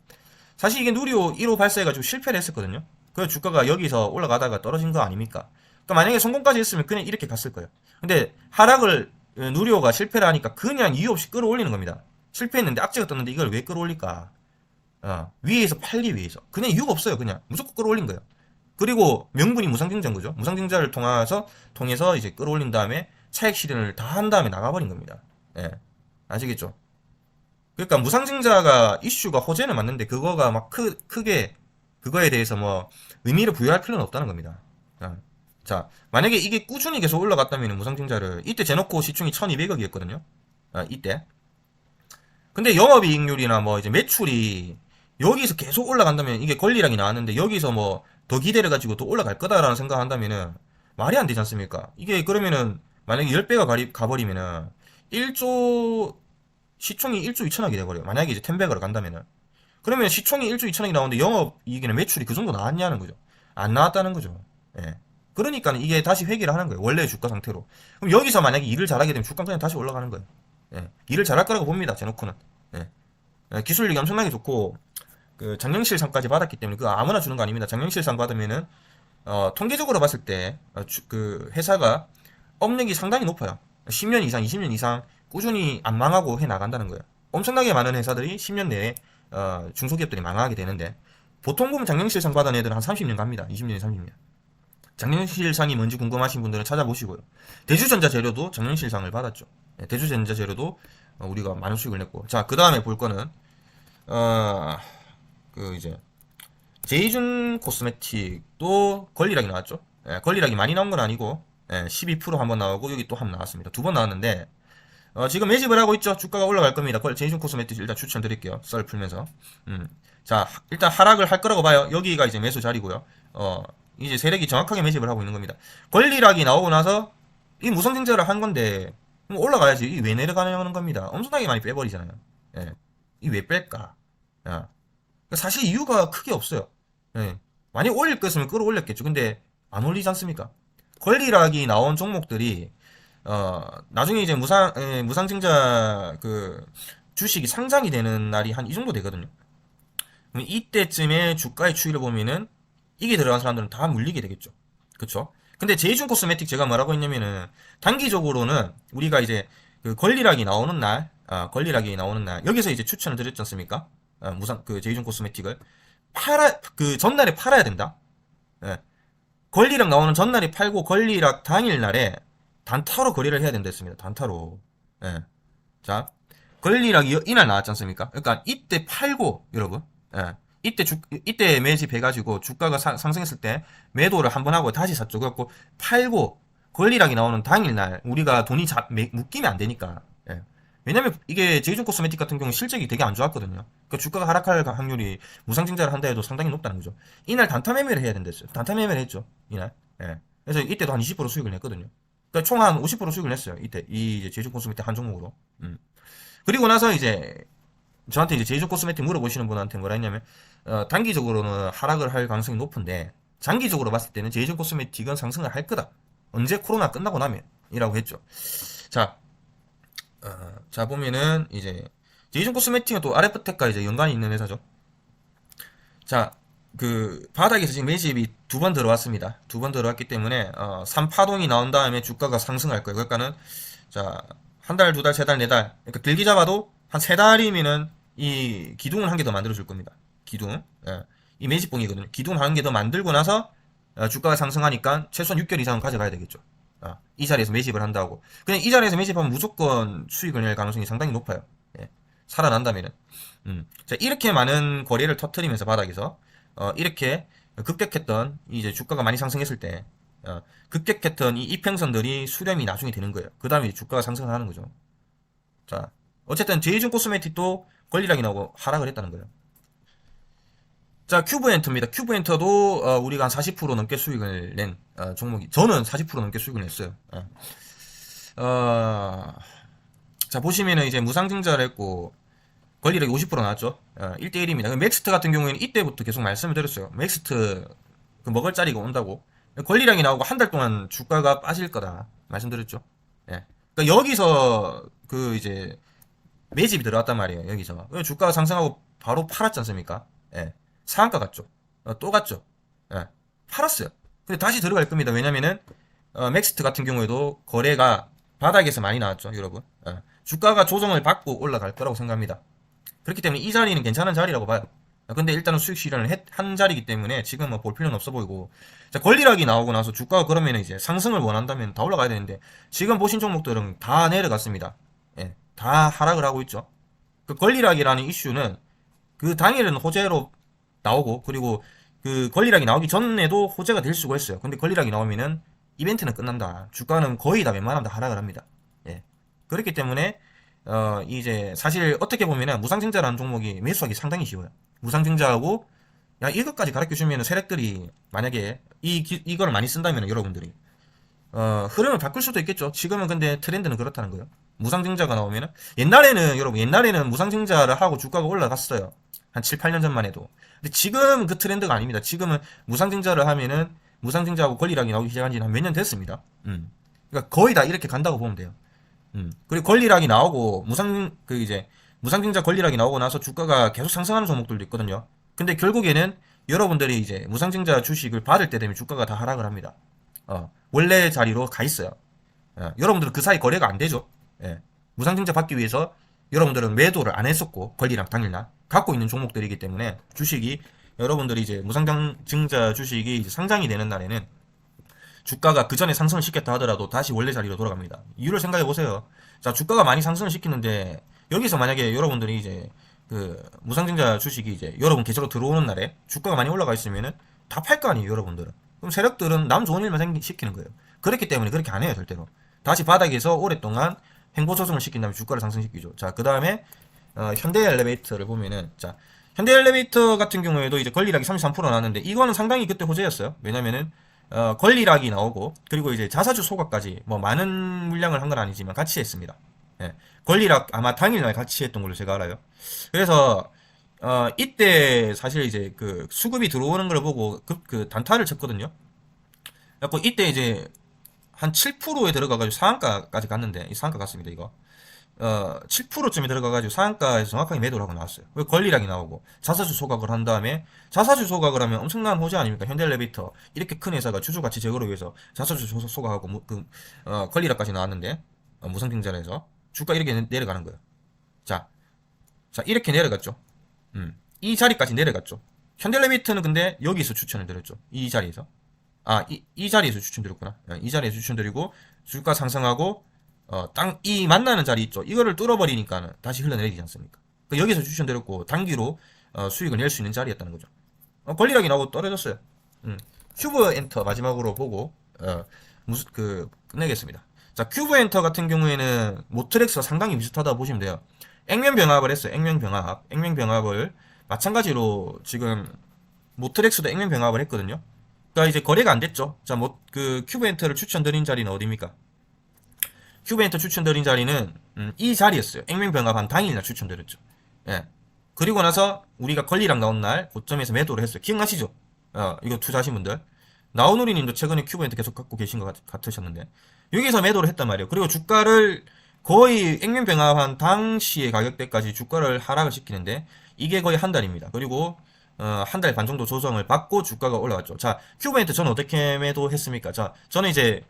사실 이게 누리호 1호 발사해가지고 실패를 했었거든요. 그래서 주가가 여기서 올라가다가 떨어진 거 아닙니까? 그러니까 만약에 성공까지 했으면 그냥 이렇게 갔을 거예요. 근데 하락을 누리호가 실패를 하니까 그냥 이유 없이 끌어올리는 겁니다. 실패했는데 악재가 떴는데 이걸 왜 끌어올릴까? 위에서 팔기 위해서. 그냥 이유가 없어요. 그냥 무조건 끌어올린 거예요. 그리고 명분이 무상증자인 거죠. 무상증자를 통해서 이제 끌어올린 다음에 차익 실현을 다 한 다음에 나가버린 겁니다. 예. 아시겠죠? 그러니까 무상증자가 이슈가 호재는 맞는데 그거가 막 크게 그거에 대해서 뭐 의미를 부여할 필요는 없다는 겁니다. 자, 만약에 이게 꾸준히 계속 올라갔다면 무상증자를 이때 제놓고 시총이 1200억이었거든요. 이때. 근데 영업이익률이나 뭐 이제 매출이 여기서 계속 올라간다면 이게 권리량이 나왔는데 여기서 뭐 더 기대를 가지고 또 올라갈 거다라는 생각한다면은 말이 안 되지 않습니까? 이게 그러면은 만약에 10배가 가버리면은 1조 시총이 1조 2천억이 돼버려요. 만약에 이제 10배가로 간다면은 그러면 시총이 1조 2천억이 나오는데 영업이익이나 매출이 그 정도 나왔냐는 거죠. 안 나왔다는 거죠. 예. 그러니까 이게 다시 회귀를 하는 거예요. 원래의 주가 상태로. 그럼 여기서 만약에 일을 잘하게 되면 주가 그냥 다시 올라가는 거예요. 예. 일을 잘할 거라고 봅니다. 제노코는. 예. 기술력이 엄청나게 좋고 그 장영실상까지 받았기 때문에 그 아무나 주는 거 아닙니다. 장영실상 받으면은 통계적으로 봤을 때 그 회사가 업력이 상당히 높아요. 10년 이상, 20년 이상 꾸준히 안 망하고 해 나간다는 거예요. 엄청나게 많은 회사들이 10년 내에 중소기업들이 망하게 되는데 보통 보면 장영실상 받은 애들은 한 30년 갑니다. 20년, 30년. 장영실상이 뭔지 궁금하신 분들은 찾아보시고요. 대주전자 재료도 장영실상을 받았죠. 대주전자 재료도 우리가 많은 수익을 냈고. 자, 그 다음에 볼 거는 이제 제이준 코스메틱도 권리락이 나왔죠. 권리락이 많이 나온 건 아니고 12% 한 번 나오고 여기 또 한 번 나왔습니다. 두 번 나왔는데 지금 매집을 하고 있죠. 주가가 올라갈 겁니다. 제이준 코스메틱 일단 추천드릴게요. 썰 풀면서. 자, 일단 하락을 할 거라고 봐요. 여기가 이제 매수 자리고요. 이제 세력이 정확하게 매집을 하고 있는 겁니다. 권리락이 나오고 나서 이 무상증자를 한 건데 올라가야지. 이 왜 내려가는 겁니다. 엄청나게 많이 빼버리잖아요. 이 왜 뺄까? 사실 이유가 크게 없어요. 많이 올릴 거였으면 끌어올렸겠죠. 근데 안 올리지 않습니까? 권리락이 나온 종목들이 나중에 이제 무상증자 그 주식이 상장이 되는 날이 한 이 정도 되거든요. 그럼 이때쯤에 주가의 추이를 보면은 이게 들어간 사람들은 다 물리게 되겠죠. 그쵸? 근데 제이준 코스메틱 제가 뭐라고 했냐면은 단기적으로는 우리가 이제 그 권리락이 나오는 날, 권리락이 나오는 날 여기서 이제 추천을 드렸지 않습니까? 무상 그 제이준 코스메틱을 그 전날에 팔아야 된다. 예. 권리락 나오는 전날에 팔고 권리락 당일날에 단타로 거래를 해야 된다 했습니다. 단타로. 예. 자, 권리락이 이날 나왔지 않습니까? 그러니까 이때 팔고 여러분, 예. 이때 매집해가지고 주가가 상승했을 때 매도를 한번 하고 다시 샀죠. 그래갖고 팔고 권리락이 나오는 당일날 우리가 돈이 묶이면 안 되니까. 예. 왜냐면 이게 제이준 코스메틱 같은 경우 실적이 되게 안 좋았거든요. 그러니까 주가가 하락할 확률이 무상증자를 한다 해도 상당히 높다는 거죠. 이날 단타 매매를 해야 된댔어요. 단타 매매를 했죠. 이날. 예. 그래서 이때도 한 20% 수익을 냈거든요. 그러니까 총 한 50% 수익을 냈어요. 이때 이 이제 제이준 코스메틱 한 종목으로. 그리고 나서 이제 저한테 이제 제이준 코스메틱 물어보시는 분한테 뭐라 했냐면 단기적으로는 하락을 할 가능성이 높은데 장기적으로 봤을 때는 제이준 코스메틱은 상승을 할 거다. 언제 코로나 끝나고 나면 이라고 했죠. 자, 자 보면은 이제 제이준 코스메틱은 또 아레프텍과 이제 연관이 있는 회사죠. 자, 그 바닥에서 지금 매집이 두 번 들어왔습니다. 두 번 들어왔기 때문에 3파동이 나온 다음에 주가가 상승할 거예요. 그러니까는 자, 한 달, 두 달, 세 달, 네 달. 그러니까 길게 잡아도 한 세 달이면은 이 기둥을 한 개 더 만들어 줄 겁니다. 기둥. 예. 이 매집봉이거든요. 기둥 한 개 더 만들고 나서 주가가 상승하니까 최소한 6개월 이상은 가져가야 되겠죠. 이 자리에서 매집을 한다고. 그냥 이 자리에서 매집하면 무조건 수익을 낼 가능성이 상당히 높아요. 예. 살아난다면은. 자, 이렇게 많은 거래를 터트리면서 바닥에서 이렇게 급격했던 이제 주가가 많이 상승했을 때 급격했던 이 이평선들이 수렴이 나중에 되는 거예요. 그 다음에 주가가 상승하는 거죠. 자, 어쨌든 제이준 코스메틱도 권리락이 나오고 하락을 했다는 거예요. 자, 큐브엔터입니다. 큐브엔터도 우리가 한 40% 넘게 수익을 낸 종목이. 저는 40% 넘게 수익을 냈어요. 자, 보시면은 이제 무상증자를 했고 권리락이 50% 나왔죠. 1대1입니다. 맥스트 같은 경우에는 이때부터 계속 말씀을 드렸어요. 맥스트 그 먹을 자리가 온다고. 권리락이 나오고 한 달 동안 주가가 빠질 거다. 말씀드렸죠. 예. 그러니까 여기서 그 이제 매집이 들어왔단 말이에요. 여기서. 주가가 상승하고 바로 팔았지 않습니까? 예. 상한가 갔죠. 또 갔죠. 예. 팔았어요. 근데 다시 들어갈 겁니다. 왜냐면은 맥스트 같은 경우에도 거래가 바닥에서 많이 나왔죠, 여러분. 주가가 조정을 받고 올라갈 거라고 생각합니다. 그렇기 때문에 이 자리는 괜찮은 자리라고 봐요. 근데 일단은 수익 실현을 한 자리이기 때문에 지금 뭐 볼 필요는 없어 보이고. 자, 권리락이 나오고 나서 주가가 그러면 이제 상승을 원한다면 다 올라가야 되는데 지금 보신 종목들은 다 내려갔습니다. 예, 다 하락을 하고 있죠. 그 권리락이라는 이슈는 그 당일은 호재로 나오고 그리고 그 권리락이 나오기 전에도 호재가 될 수가 있어요. 근데 권리락이 나오면은 이벤트는 끝난다. 주가는 거의 다 웬만하면 다 하락을 합니다. 예. 그렇기 때문에 이제 사실 어떻게 보면은 무상증자라는 종목이 매수하기 상당히 쉬워요. 무상증자하고 야 이것까지 가르쳐 주면은 세력들이 만약에 이거를 많이 쓴다면은 여러분들이 흐름을 바꿀 수도 있겠죠. 지금은 근데 트렌드는 그렇다는 거예요. 무상증자가 나오면은 옛날에는 여러분 옛날에는 무상증자를 하고 주가가 올라갔어요. 한 7, 8년 전만 해도. 근데 지금 그 트렌드가 아닙니다. 지금은 무상증자를 하면은 무상증자하고 권리락이 나오기 시작한 지는 한 몇 년 됐습니다. 그러니까 거의 다 이렇게 간다고 보면 돼요. 그리고 권리락이 나오고 무상증자 권리락이 나오고 나서 주가가 계속 상승하는 종목들도 있거든요. 근데 결국에는 여러분들이 이제 무상증자 주식을 받을 때 되면 주가가 다 하락을 합니다. 원래 자리로 가 있어요. 여러분들은 그 사이 거래가 안 되죠. 예. 무상증자 받기 위해서 여러분들은 매도를 안 했었고 권리락 당일날 갖고 있는 종목들이기 때문에 주식이 여러분들이 이제 무상증자 주식이 이제 상장이 되는 날에는 주가가 그 전에 상승을 시켰다 하더라도 다시 원래 자리로 돌아갑니다. 이유를 생각해 보세요. 자, 주가가 많이 상승을 시키는데 여기서 만약에 여러분들이 이제 그 무상증자 주식이 이제 여러분 계좌로 들어오는 날에 주가가 많이 올라가 있으면은 다 팔 거 아니에요, 여러분들은. 그럼 세력들은 남 좋은 일만 시키는 거예요. 그렇기 때문에 그렇게 안 해요, 절대로. 다시 바닥에서 오랫동안 횡보 조정을 시킨 다음에 주가를 상승시키죠. 자, 그 다음에 현대 엘리베이터를 보면은 자, 현대 엘리베이터 같은 경우에도 이제 권리락이 33% 나왔는데 이거는 상당히 그때 호재였어요. 왜냐면은 권리락이 나오고 그리고 이제 자사주 소각까지 뭐 많은 물량을 한 건 아니지만 같이 했습니다. 예. 권리락 아마 당일날 같이 했던 걸로 제가 알아요. 그래서 이때 사실 이제 그 수급이 들어오는 걸 보고 그 단타를 쳤거든요. 그래서 이때 이제 한 7%에 들어가가지고 상한가까지 갔는데 이 상한가 갔습니다 이거. 7%쯤이 들어가가지고 상한가에서 정확하게 매도를 하고 나왔어요. 그 권리락이 나오고 자사주 소각을 한 다음에 자사주 소각을 하면 엄청난 호재 아닙니까? 현대엘리베이터 이렇게 큰 회사가 주주 가치 제고를 위해서 자사주 소각하고 권리락까지 나왔는데 무상증자에서 주가 이렇게 내려가는 거예요. 자, 자 이렇게 내려갔죠. 이 자리까지 내려갔죠. 현대엘리베이터는 근데 여기서 추천을 드렸죠. 이 자리에서. 이 자리에서 추천드렸구나. 이 자리에서 추천드리고 주가 상승하고 이 만나는 자리 있죠. 이거를 뚫어버리니까는 다시 흘러내리지 않습니까? 그러니까 여기서 추천드렸고 단기로 수익을 낼 수 있는 자리였다는 거죠. 권리락이 나오고 떨어졌어요. 큐브 엔터 마지막으로 보고 끝내겠습니다. 자, 큐브 엔터 같은 경우에는 모트렉스가 상당히 비슷하다 보시면 돼요. 액면병합을 했어요. 액면병합을 마찬가지로 지금 모트렉스도 액면병합을 했거든요. 그러니까 이제 거래가 안 됐죠. 자, 큐브 엔터를 추천드린 자리는 어디입니까? 큐브 엔터 추천드린 자리는 이 자리였어요. 액면병합한 당일날 추천드렸죠. 예. 그리고 나서 우리가 권리랑 나온 날 고점에서 매도를 했어요. 기억나시죠? 이거 투자하신 분들. 나오누리님도 최근에 큐브 엔터 계속 갖고 계신 것 같으셨는데 여기서 매도를 했단 말이에요. 그리고 주가를 거의 액면병합한 당시의 가격대까지 주가를 하락을 시키는데 이게 거의 한 달입니다. 그리고 한 달 반 정도 조정을 받고 주가가 올라왔죠. 자, 큐브엔터 저는 어떻게 매도했습니까? 자, 저는 이제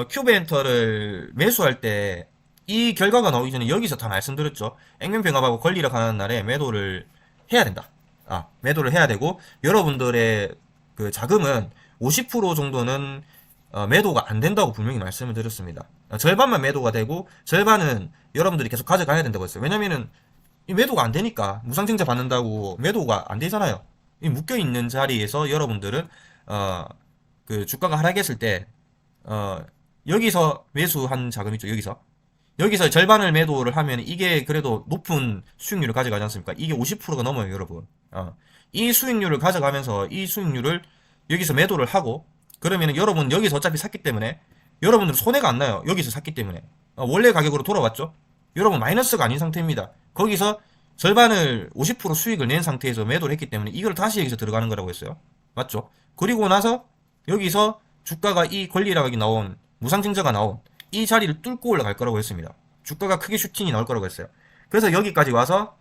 큐브엔터를 매수할 때 이 결과가 나오기 전에 여기서 다 말씀드렸죠. 액면병합하고 권리락 하는 날에 매도를 해야 된다. 매도를 해야 되고 여러분들의 그 자금은 50% 정도는 매도가 안 된다고 분명히 말씀을 드렸습니다. 절반만 매도가 되고 절반은 여러분들이 계속 가져가야 된다고 했어요. 왜냐면은 이 매도가 안 되니까 무상증자 받는다고 매도가 안 되잖아요. 이 묶여 있는 자리에서 여러분들은 그 주가가 하락했을 때 여기서 매수한 자금 있죠. 여기서 절반을 매도를 하면 이게 그래도 높은 수익률을 가져가지 않습니까? 이게 50%가 넘어요, 여러분. 이 수익률을 가져가면서 이 수익률을 여기서 매도를 하고 그러면은 여러분 여기서 어차피 샀기 때문에 여러분들 손해가 안 나요. 여기서 샀기 때문에 원래 가격으로 돌아왔죠. 여러분 마이너스가 아닌 상태입니다. 거기서 절반을 50% 수익을 낸 상태에서 매도를 했기 때문에 이걸 다시 여기서 들어가는 거라고 했어요. 맞죠? 그리고 나서 여기서 주가가 이 권리락이 나온 무상증자가 나온 이 자리를 뚫고 올라갈 거라고 했습니다. 주가가 크게 슈팅이 나올 거라고 했어요. 그래서 여기까지 와서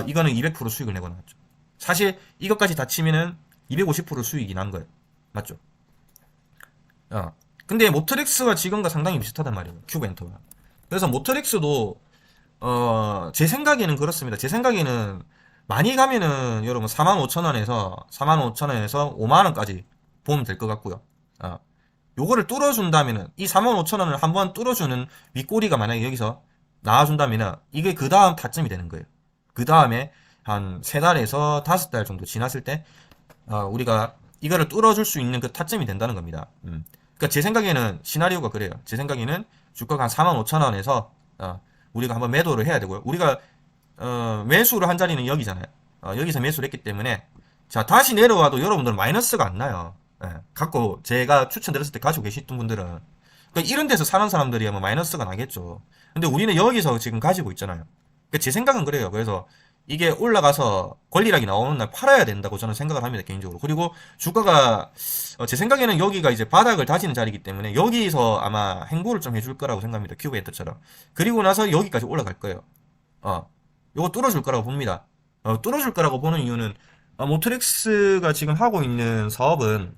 이거는 200% 수익을 내고 나왔죠. 사실 이것까지 다 치면은 250% 수익이 난 거예요. 맞죠? 근데 모트렉스와 지금과 상당히 비슷하단 말이에요. 큐브엔터가. 그래서 모트렉스도 제 생각에는 그렇습니다. 제 생각에는 많이 가면은 여러분 45,000원에서 5만원까지 보면 될 것 같고요. 요거를 뚫어준다면은 이 45,000원을 한번 뚫어주는 윗꼬리가 만약에 여기서 나와준다면은 이게 그 다음 타점이 되는 거예요. 그 다음에 한 3달에서 5달 정도 지났을 때 우리가 이거를 뚫어줄 수 있는 그 타점이 된다는 겁니다. 그러니까 제 생각에는 시나리오가 그래요. 제 생각에는 주가가 한 45,000원에서 우리가 한번 매도를 해야 되고요. 우리가 매수를 한 자리는 여기잖아요. 여기서 매수를 했기 때문에 자 다시 내려와도 여러분들은 마이너스가 안 나요. 갖고 제가 추천드렸을 때 가지고 계시던 분들은 그러니까 이런 데서 사는 사람들이야 뭐 마이너스가 나겠죠. 근데 우리는 여기서 지금 가지고 있잖아요. 그러니까 제 생각은 그래요. 그래서 이게 올라가서 권리락이 나오는 날 팔아야 된다고 저는 생각을 합니다, 개인적으로. 그리고 주가가 제 생각에는 여기가 이제 바닥을 다지는 자리이기 때문에 여기서 아마 행보를 좀 해줄 거라고 생각합니다. 큐브엔터처럼. 그리고 나서 여기까지 올라갈 거예요. 요거 뚫어줄 거라고 봅니다. 뚫어줄 거라고 보는 이유는 모트렉스가 지금 하고 있는 사업은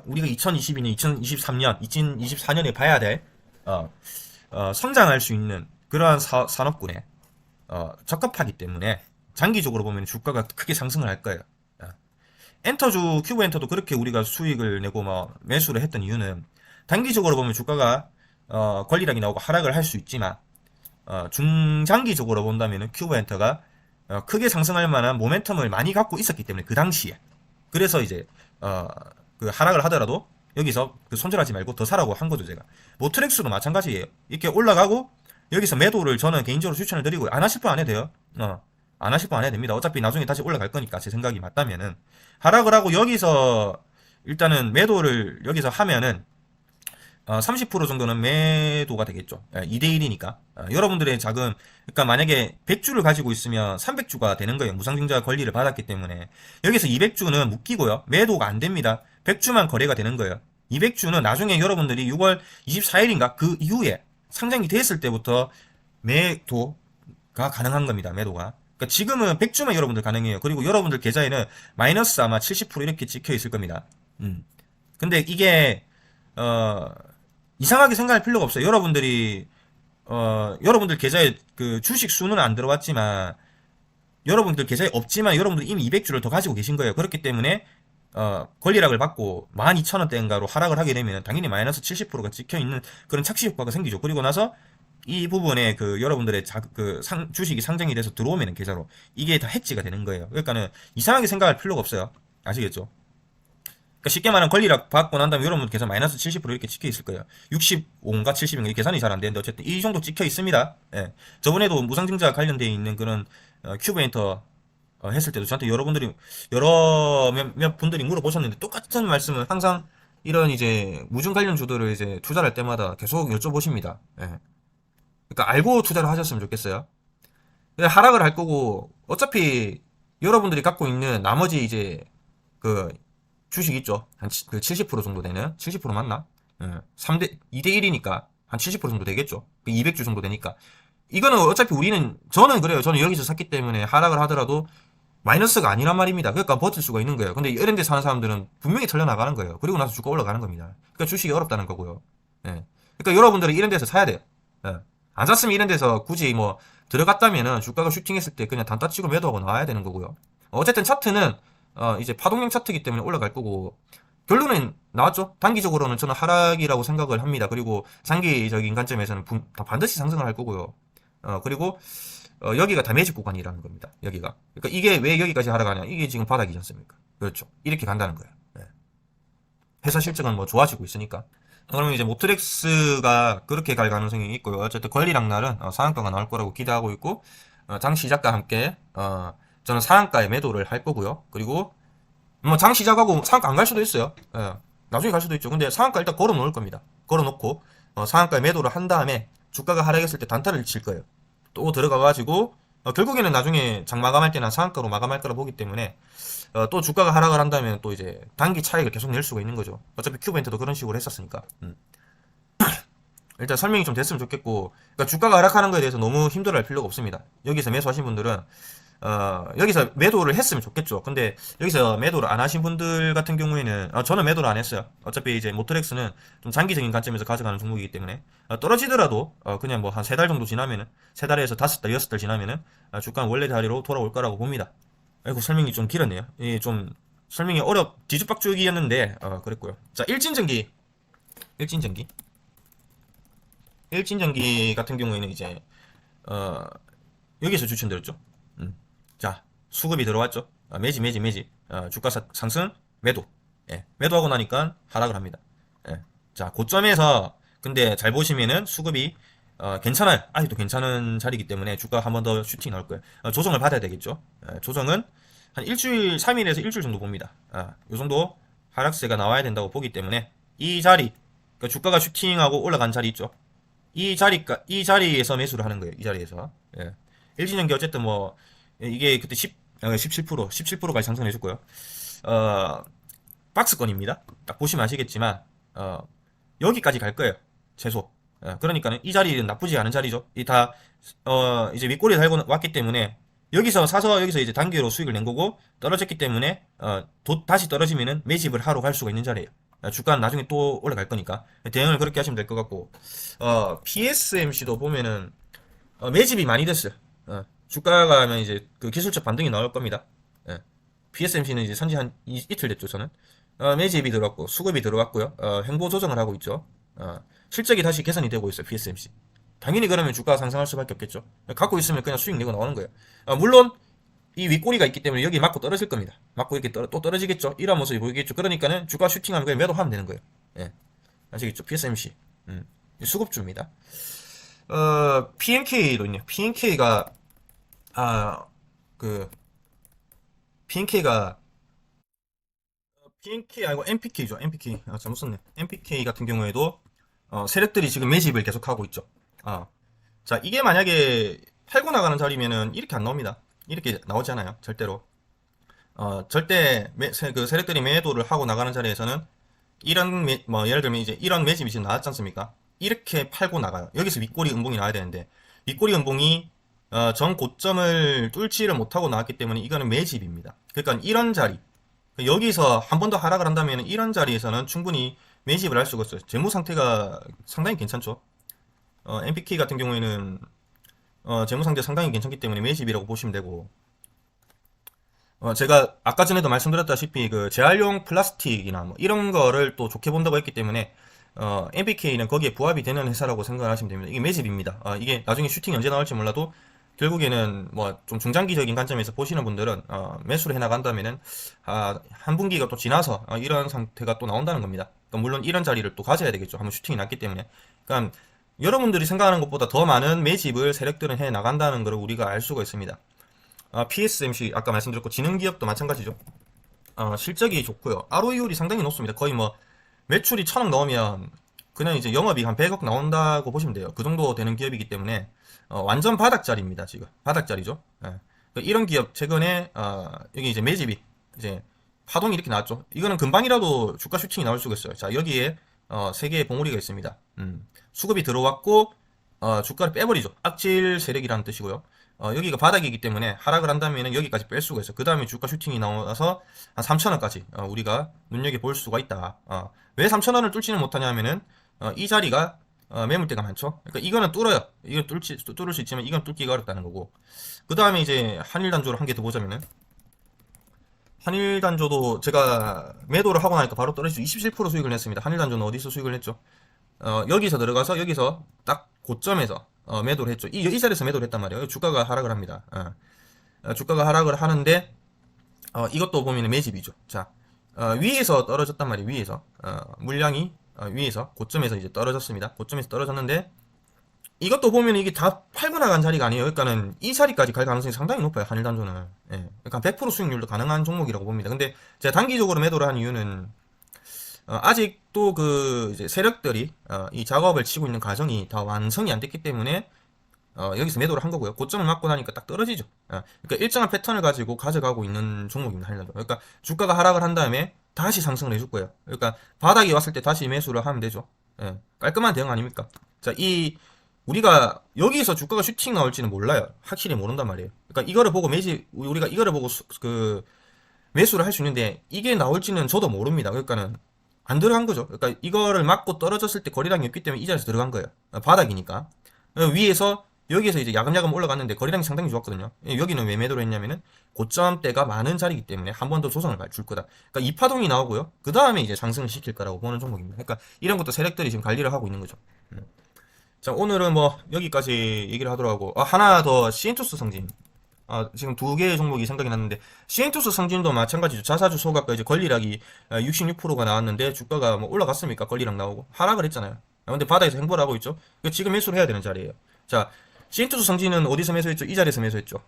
우리가 2022년, 2023년, 2024년에 봐야 될 성장할 수 있는 그러한 산업군에 적합하기 때문에 장기적으로 보면 주가가 크게 상승을 할 거예요. 엔터주, 큐브 엔터도 그렇게 우리가 수익을 내고 매수를 했던 이유는 단기적으로 보면 주가가 권리락이 나오고 하락을 할 수 있지만 중장기적으로 본다면 큐브 엔터가 크게 상승할 만한 모멘텀을 많이 갖고 있었기 때문에 그 당시에 그래서 이제 그 하락을 하더라도 여기서 그 손절하지 말고 더 사라고 한 거죠 제가. 모트렉스도 마찬가지예요. 이렇게 올라가고 여기서 매도를 저는 개인적으로 추천을 드리고 안 하실 분 안 해도 돼요. 안 하실 분 안 해도 됩니다. 어차피 나중에 다시 올라갈 거니까 제 생각이 맞다면은 하락을 하고 여기서 일단은 매도를 여기서 하면은 30% 정도는 매도가 되겠죠. 2대1이니까. 여러분들의 자금, 그러니까 만약에 100주를 가지고 있으면 300주가 되는 거예요. 무상증자 권리를 받았기 때문에. 여기서 200주는 묶이고요. 매도가 안 됩니다. 100주만 거래가 되는 거예요. 200주는 나중에 여러분들이 6월 24일인가 그 이후에 상장이 됐을 때부터 매도가 가능한 겁니다. 매도가. 그러니까 지금은 100주만 여러분들 가능해요. 그리고 여러분들 계좌에는 마이너스 아마 70% 이렇게 찍혀 있을 겁니다. 근데 이게 어 이상하게 생각할 필요가 없어요. 여러분들 계좌에 그 주식 수는 안 들어왔지만 여러분들 계좌에 없지만 여러분들 이미 200주를 더 가지고 계신 거예요. 그렇기 때문에 권리락을 받고 12,000원대인가로 하락을 하게 되면 당연히 마이너스 70%가 찍혀 있는 그런 착시 효과가 생기죠. 그리고 나서 이 부분에 그 여러분들의 주식이 상장이 돼서 들어오면 계좌로 이게 다 해지가 되는 거예요. 그러니까는 이상하게 생각할 필요가 없어요. 아시겠죠? 그러니까 쉽게 말하면 권리락 받고 난 다음에 여러분 계산 마이너스 70% 이렇게 찍혀 있을 거예요. 65인가 70인가 이 계산이 잘 안 되는데 어쨌든 이 정도 찍혀 있습니다. 예. 저번에도 무상증자 관련되어 있는 그런 큐브엔터 했을 때도 저한테 여러분들이 몇 분들이 물어보셨는데 똑같은 말씀을 항상 이런 이제 무중 관련주들을 이제 투자를 할 때마다 계속 여쭤보십니다. 예. 그러니까 알고 투자를 하셨으면 좋겠어요. 하락을 할 거고 어차피 여러분들이 갖고 있는 나머지 이제 그 주식 있죠. 한 그 70% 정도 되는 70% 맞나? 2대 1이니까 한 70% 정도 되겠죠. 200주 정도 되니까. 이거는 어차피 저는 그래요. 저는 여기서 샀기 때문에 하락을 하더라도 마이너스가 아니란 말입니다. 그러니까 버틸 수가 있는 거예요. 근데 이런 데 사는 사람들은 분명히 털려나가는 거예요. 그리고 나서 주가 올라가는 겁니다. 그러니까 주식이 어렵다는 거고요. 예. 그러니까 여러분들은 이런 데서 사야 돼요. 예. 안 샀으면 이런 데서 굳이 뭐 들어갔다면은 주가가 슈팅했을 때 그냥 단타 치고 매도하고 나와야 되는 거고요. 어쨌든 차트는 이제 파동형 차트이기 때문에 올라갈 거고 결론은 나왔죠. 단기적으로는 저는 하락이라고 생각을 합니다. 그리고 장기적인 관점에서는 다 반드시 상승을 할 거고요. 그리고 여기가 다 매집 구간이라는 겁니다. 여기가. 그러니까 이게 왜 여기까지 하락하냐? 이게 지금 바닥이지 않습니까? 그렇죠. 이렇게 간다는 거예요. 네. 회사 실적은 뭐 좋아지고 있으니까. 그러면 이제 모트렉스가 그렇게 갈 가능성이 있고요. 어쨌든 권리락 날은 상한가가 나올 거라고 기대하고 있고 장 시작과 함께 저는 상한가에 매도를 할 거고요. 그리고 뭐 장 시작하고 상한가 안 갈 수도 있어요. 예. 나중에 갈 수도 있죠. 근데 상한가 일단 걸어 놓을 겁니다. 걸어 놓고 상한가에 매도를 한 다음에 주가가 하락했을 때 단타를 칠 거예요. 또 들어가가지고 결국에는 나중에 장 마감할 때나 상한가로 마감할 거라 보기 때문에 또 주가가 하락을 한다면 또 이제 단기 차익을 계속 낼 수가 있는 거죠. 어차피 큐브엔터도 그런 식으로 했었으니까. 일단 설명이 좀 됐으면 좋겠고, 그러니까 주가가 하락하는 거에 대해서 너무 힘들어할 필요가 없습니다. 여기서 매수하신 분들은 여기서 매도를 했으면 좋겠죠. 근데 여기서 매도를 안 하신 분들 같은 경우에는 저는 매도를 안 했어요. 어차피 이제 모트렉스는 좀 장기적인 관점에서 가져가는 종목이기 때문에 떨어지더라도 그냥 뭐 한 3달 정도 지나면은 3달에서 5달, 6달 지나면은 주가는 원래 자리로 돌아올 거라고 봅니다. 아이고 설명이 좀 길었네요. 좀 설명이 뒤죽박죽이었는데 그랬고요. 자, 일진전기 같은 경우에는 이제 여기서 추천드렸죠. 자, 수급이 들어왔죠. 매집. 주가 상승, 매도. 예, 매도하고 나니까 하락을 합니다. 예. 자, 고점에서 근데 잘 보시면은 수급이 괜찮아요. 아직도 괜찮은 자리이기 때문에 주가 한 번 더 슈팅 나올 거예요. 조정을 받아야 되겠죠. 조정은 한 일주일, 3일에서 일주일 정도 봅니다. 요 정도 하락세가 나와야 된다고 보기 때문에 이 자리, 그러니까 주가가 슈팅하고 올라간 자리 있죠. 이 자리에서 매수를 하는 거예요. 이 자리에서. 예. 일진전기 어쨌든 뭐 이게 그때 17%까지 상승해 줬고요. 박스권입니다. 딱 보시면 아시겠지만 여기까지 갈 거예요. 최소. 그러니까는 이 자리는 나쁘지 않은 자리죠. 이제 윗꼬리에 달고 왔기 때문에 여기서 사서 여기서 이제 단기로 수익을 낸 거고 떨어졌기 때문에 다시 떨어지면은 매집을 하러 갈 수가 있는 자리예요. 주가는 나중에 또 올라갈 거니까 대응을 그렇게 하시면 될 것 같고 PSMC도 보면은 매집이 많이 됐어요. 주가가 하면 이제 그 기술적 반등이 나올 겁니다. PSMC는 이제 산지 한 이틀 됐죠, 저는. 매집이 들어왔고, 수급이 들어왔고요. 행보 조정을 하고 있죠. 실적이 다시 개선이 되고 있어요, PSMC. 당연히 그러면 주가가 상승할 수밖에 없겠죠. 갖고 있으면 그냥 수익 내고 나오는 거예요. 물론, 이 윗꼬리가 있기 때문에 여기 맞고 떨어질 겁니다. 맞고 이렇게 또 떨어지겠죠. 이런 모습이 보이겠죠. 그러니까는 주가 슈팅하면 그냥 매도하면 되는 거예요. 예. 아시겠죠? PSMC. 수급주입니다. PNK도 있네요. PNK가 PNK 아니고 MPK죠. MPK. 잘못 썼네. MPK 같은 경우에도 세력들이 지금 매집을 계속하고 있죠. 자, 이게 만약에 팔고 나가는 자리면은 이렇게 안 나옵니다. 이렇게 나오지 않아요. 절대로. 절대 그 세력들이 매도를 하고 나가는 자리에서는 뭐 예를 들면 이제 이런 매집이 지금 나왔지 않습니까? 이렇게 팔고 나가요. 여기서 윗꼬리 음봉이 나와야 되는데 윗꼬리 연봉이 전 고점을 뚫지를 못하고 나왔기 때문에 이거는 매집입니다. 그러니까 이런 자리, 여기서 한 번 더 하락을 한다면 이런 자리에서는 충분히 매집을 할 수가 있어요. 재무 상태가 상당히 괜찮죠. MPK 같은 경우에는 재무 상태 상당히 괜찮기 때문에 매집이라고 보시면 되고, 제가 아까 전에도 말씀드렸다시피 그 재활용 플라스틱이나 뭐 이런 거를 또 좋게 본다고 했기 때문에 MPK는 거기에 부합이 되는 회사라고 생각을 하시면 됩니다. 이게 매집입니다. 이게 나중에 슈팅이 언제 나올지 몰라도 결국에는 뭐 좀 중장기적인 관점에서 보시는 분들은 매수를 해 나간다면은 한 분기가 또 지나서 이런 상태가 또 나온다는 겁니다. 그러니까 물론 이런 자리를 또 가져야 되겠죠. 한번 슈팅이 났기 때문에. 그러니까 여러분들이 생각하는 것보다 더 많은 매집을 세력들은 해 나간다는 것을 우리가 알 수가 있습니다. PSMC 아까 말씀드렸고 지능기업도 마찬가지죠. 실적이 좋고요. ROE율이 상당히 높습니다. 거의 뭐 매출이 1000억 나오면 그냥 이제 영업이익 한 100억 나온다고 보시면 돼요. 그 정도 되는 기업이기 때문에 완전 바닥자리입니다. 지금 바닥자리죠. 예. 이런 기업 최근에 여기 이제 매집이 이제 파동이 이렇게 나왔죠. 이거는 금방이라도 주가 슈팅이 나올 수가 있어요. 자, 여기에 세 개의 봉우리가 있습니다. 수급이 들어왔고 주가를 빼버리죠. 악질 세력이라는 뜻이고요. 여기가 바닥이기 때문에 하락을 한다면 여기까지 뺄 수가 있어요. 그 다음에 주가 슈팅이 나와서 한 3,000원까지 우리가 눈여겨볼 수가 있다. 왜 3,000원을 뚫지는 못하냐면은 이 자리가 매물대가 많죠. 그러니까 이거는 뚫어요. 이건 뚫을 수 있지만 이건 뚫기가 어렵다는 거고. 그 다음에 이제 한일단조를 한 개 더 보자면은 한일단조도 제가 매도를 하고 나니까 바로 떨어지죠. 27% 수익을 냈습니다. 한일단조는 어디서 수익을 냈죠? 여기서 들어가서 여기서 딱 고점에서 매도를 했죠. 이 자리에서 매도를 했단 말이에요. 주가가 하락을 합니다. 주가가 하락을 하는데 이것도 보면 매집이죠. 자, 위에서 떨어졌단 말이에요. 위에서 물량이 위에서 고점에서 이제 떨어졌습니다. 고점에서 떨어졌는데 이것도 보면 이게 다 팔고 나간 자리가 아니에요. 그러니까는 이 자리까지 갈 가능성이 상당히 높아요. 한일단조는. 예. 그러니까 100% 수익률도 가능한 종목이라고 봅니다. 근데 제가 단기적으로 매도를 한 이유는 아직도 그 이제 세력들이 이 작업을 치고 있는 과정이 다 완성이 안 됐기 때문에 여기서 매도를 한 거고요. 고점을 맞고 나니까 딱 떨어지죠. 그러니까 일정한 패턴을 가지고 가져가고 있는 종목입니다. 한일단조. 그러니까 주가가 하락을 한 다음에 다시 상승을 해줄 거예요. 그러니까 바닥이 왔을 때 다시 매수를 하면 되죠. 예. 깔끔한 대응 아닙니까? 자, 우리가 여기서 주가가 슈팅 나올지는 몰라요. 확실히 모른단 말이에요. 그러니까 이거를 보고 우리가 이거를 보고 매수를 할 수 있는데 이게 나올지는 저도 모릅니다. 그러니까는 안 들어간 거죠. 그러니까 이거를 맞고 떨어졌을 때 거래량이 없기 때문에 이 자리에서 들어간 거예요. 바닥이니까. 위에서 여기에서 이제 야금야금 올라갔는데 거래량이 상당히 좋았거든요. 여기는 왜 매도를 했냐면은 고점대가 많은 자리이기 때문에 한 번 더 조정을 줄 거다. 그러니까 이 파동이 나오고요. 그 다음에 이제 상승을 시킬 거라고 보는 종목입니다. 그러니까 이런 것도 세력들이 지금 관리를 하고 있는 거죠. 자, 오늘은 뭐 여기까지 얘기를 하도록 하고 하나 더 시엔투스 성진. 지금 두 개의 종목이 생각이 났는데 시엔투스 성진도 마찬가지죠. 자사주 소각과 이제 권리락이 66%가 나왔는데 주가가 뭐 올라갔습니까? 권리락 나오고 하락을 했잖아요. 근데 바닥에서 행보를 하고 있죠. 지금 매수를 해야 되는 자리예요. 자, 시엔투스 성진은 어디서 매수했죠? 이 자리에서 매수했죠.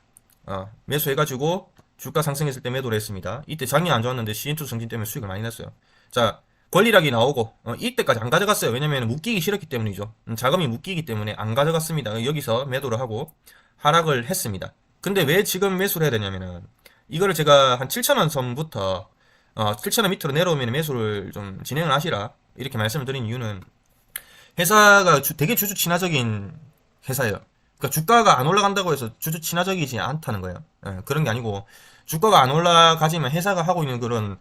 매수해가지고 주가 상승했을 때 매도를 했습니다. 이때 장이 안 좋았는데 시엔투스 성진 때문에 수익을 많이 냈어요. 자, 권리락이 나오고 이때까지 안 가져갔어요. 왜냐면 묶이기 싫었기 때문이죠. 자금이 묶이기 때문에 안 가져갔습니다. 여기서 매도를 하고 하락을 했습니다. 근데 왜 지금 매수를 해야 되냐면은 이거를 제가 한 7,000원 선부터 7,000원 밑으로 내려오면 매수를 좀 진행을 하시라 이렇게 말씀을 드린 이유는 회사가 되게 주주 친화적인 회사예요. 그러니까 주가가 안 올라간다고 해서 주주 친화적이지 않다는 거예요. 그런 게 아니고 주가가 안 올라가지만 회사가 하고 있는 그런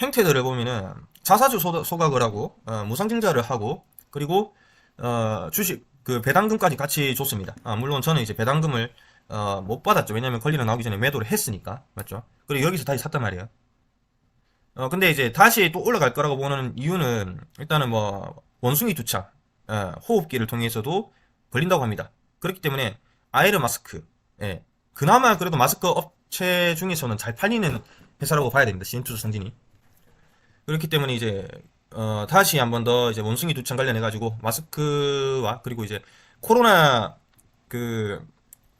행태들을 보면은 자사주 소각을 하고 무상증자를 하고 그리고 주식 그 배당금까지 같이 줬습니다. 물론 저는 이제 배당금을 못 받았죠. 왜냐면 권리락 나오기 전에 매도를 했으니까 맞죠. 그리고 여기서 다시 샀단 말이에요. 근데 이제 다시 또 올라갈 거라고 보는 이유는 일단은 뭐 원숭이 두차 호흡기를 통해서도 걸린다고 합니다. 그렇기 때문에 아이르 마스크 그나마 그래도 마스크 업체 중에서는 잘 팔리는 회사라고 봐야 됩니다. 시엔투스 성진이. 그렇기 때문에 이제 다시 한 번 더 이제 원숭이 두창 관련해 가지고 마스크와 그리고 이제 코로나 그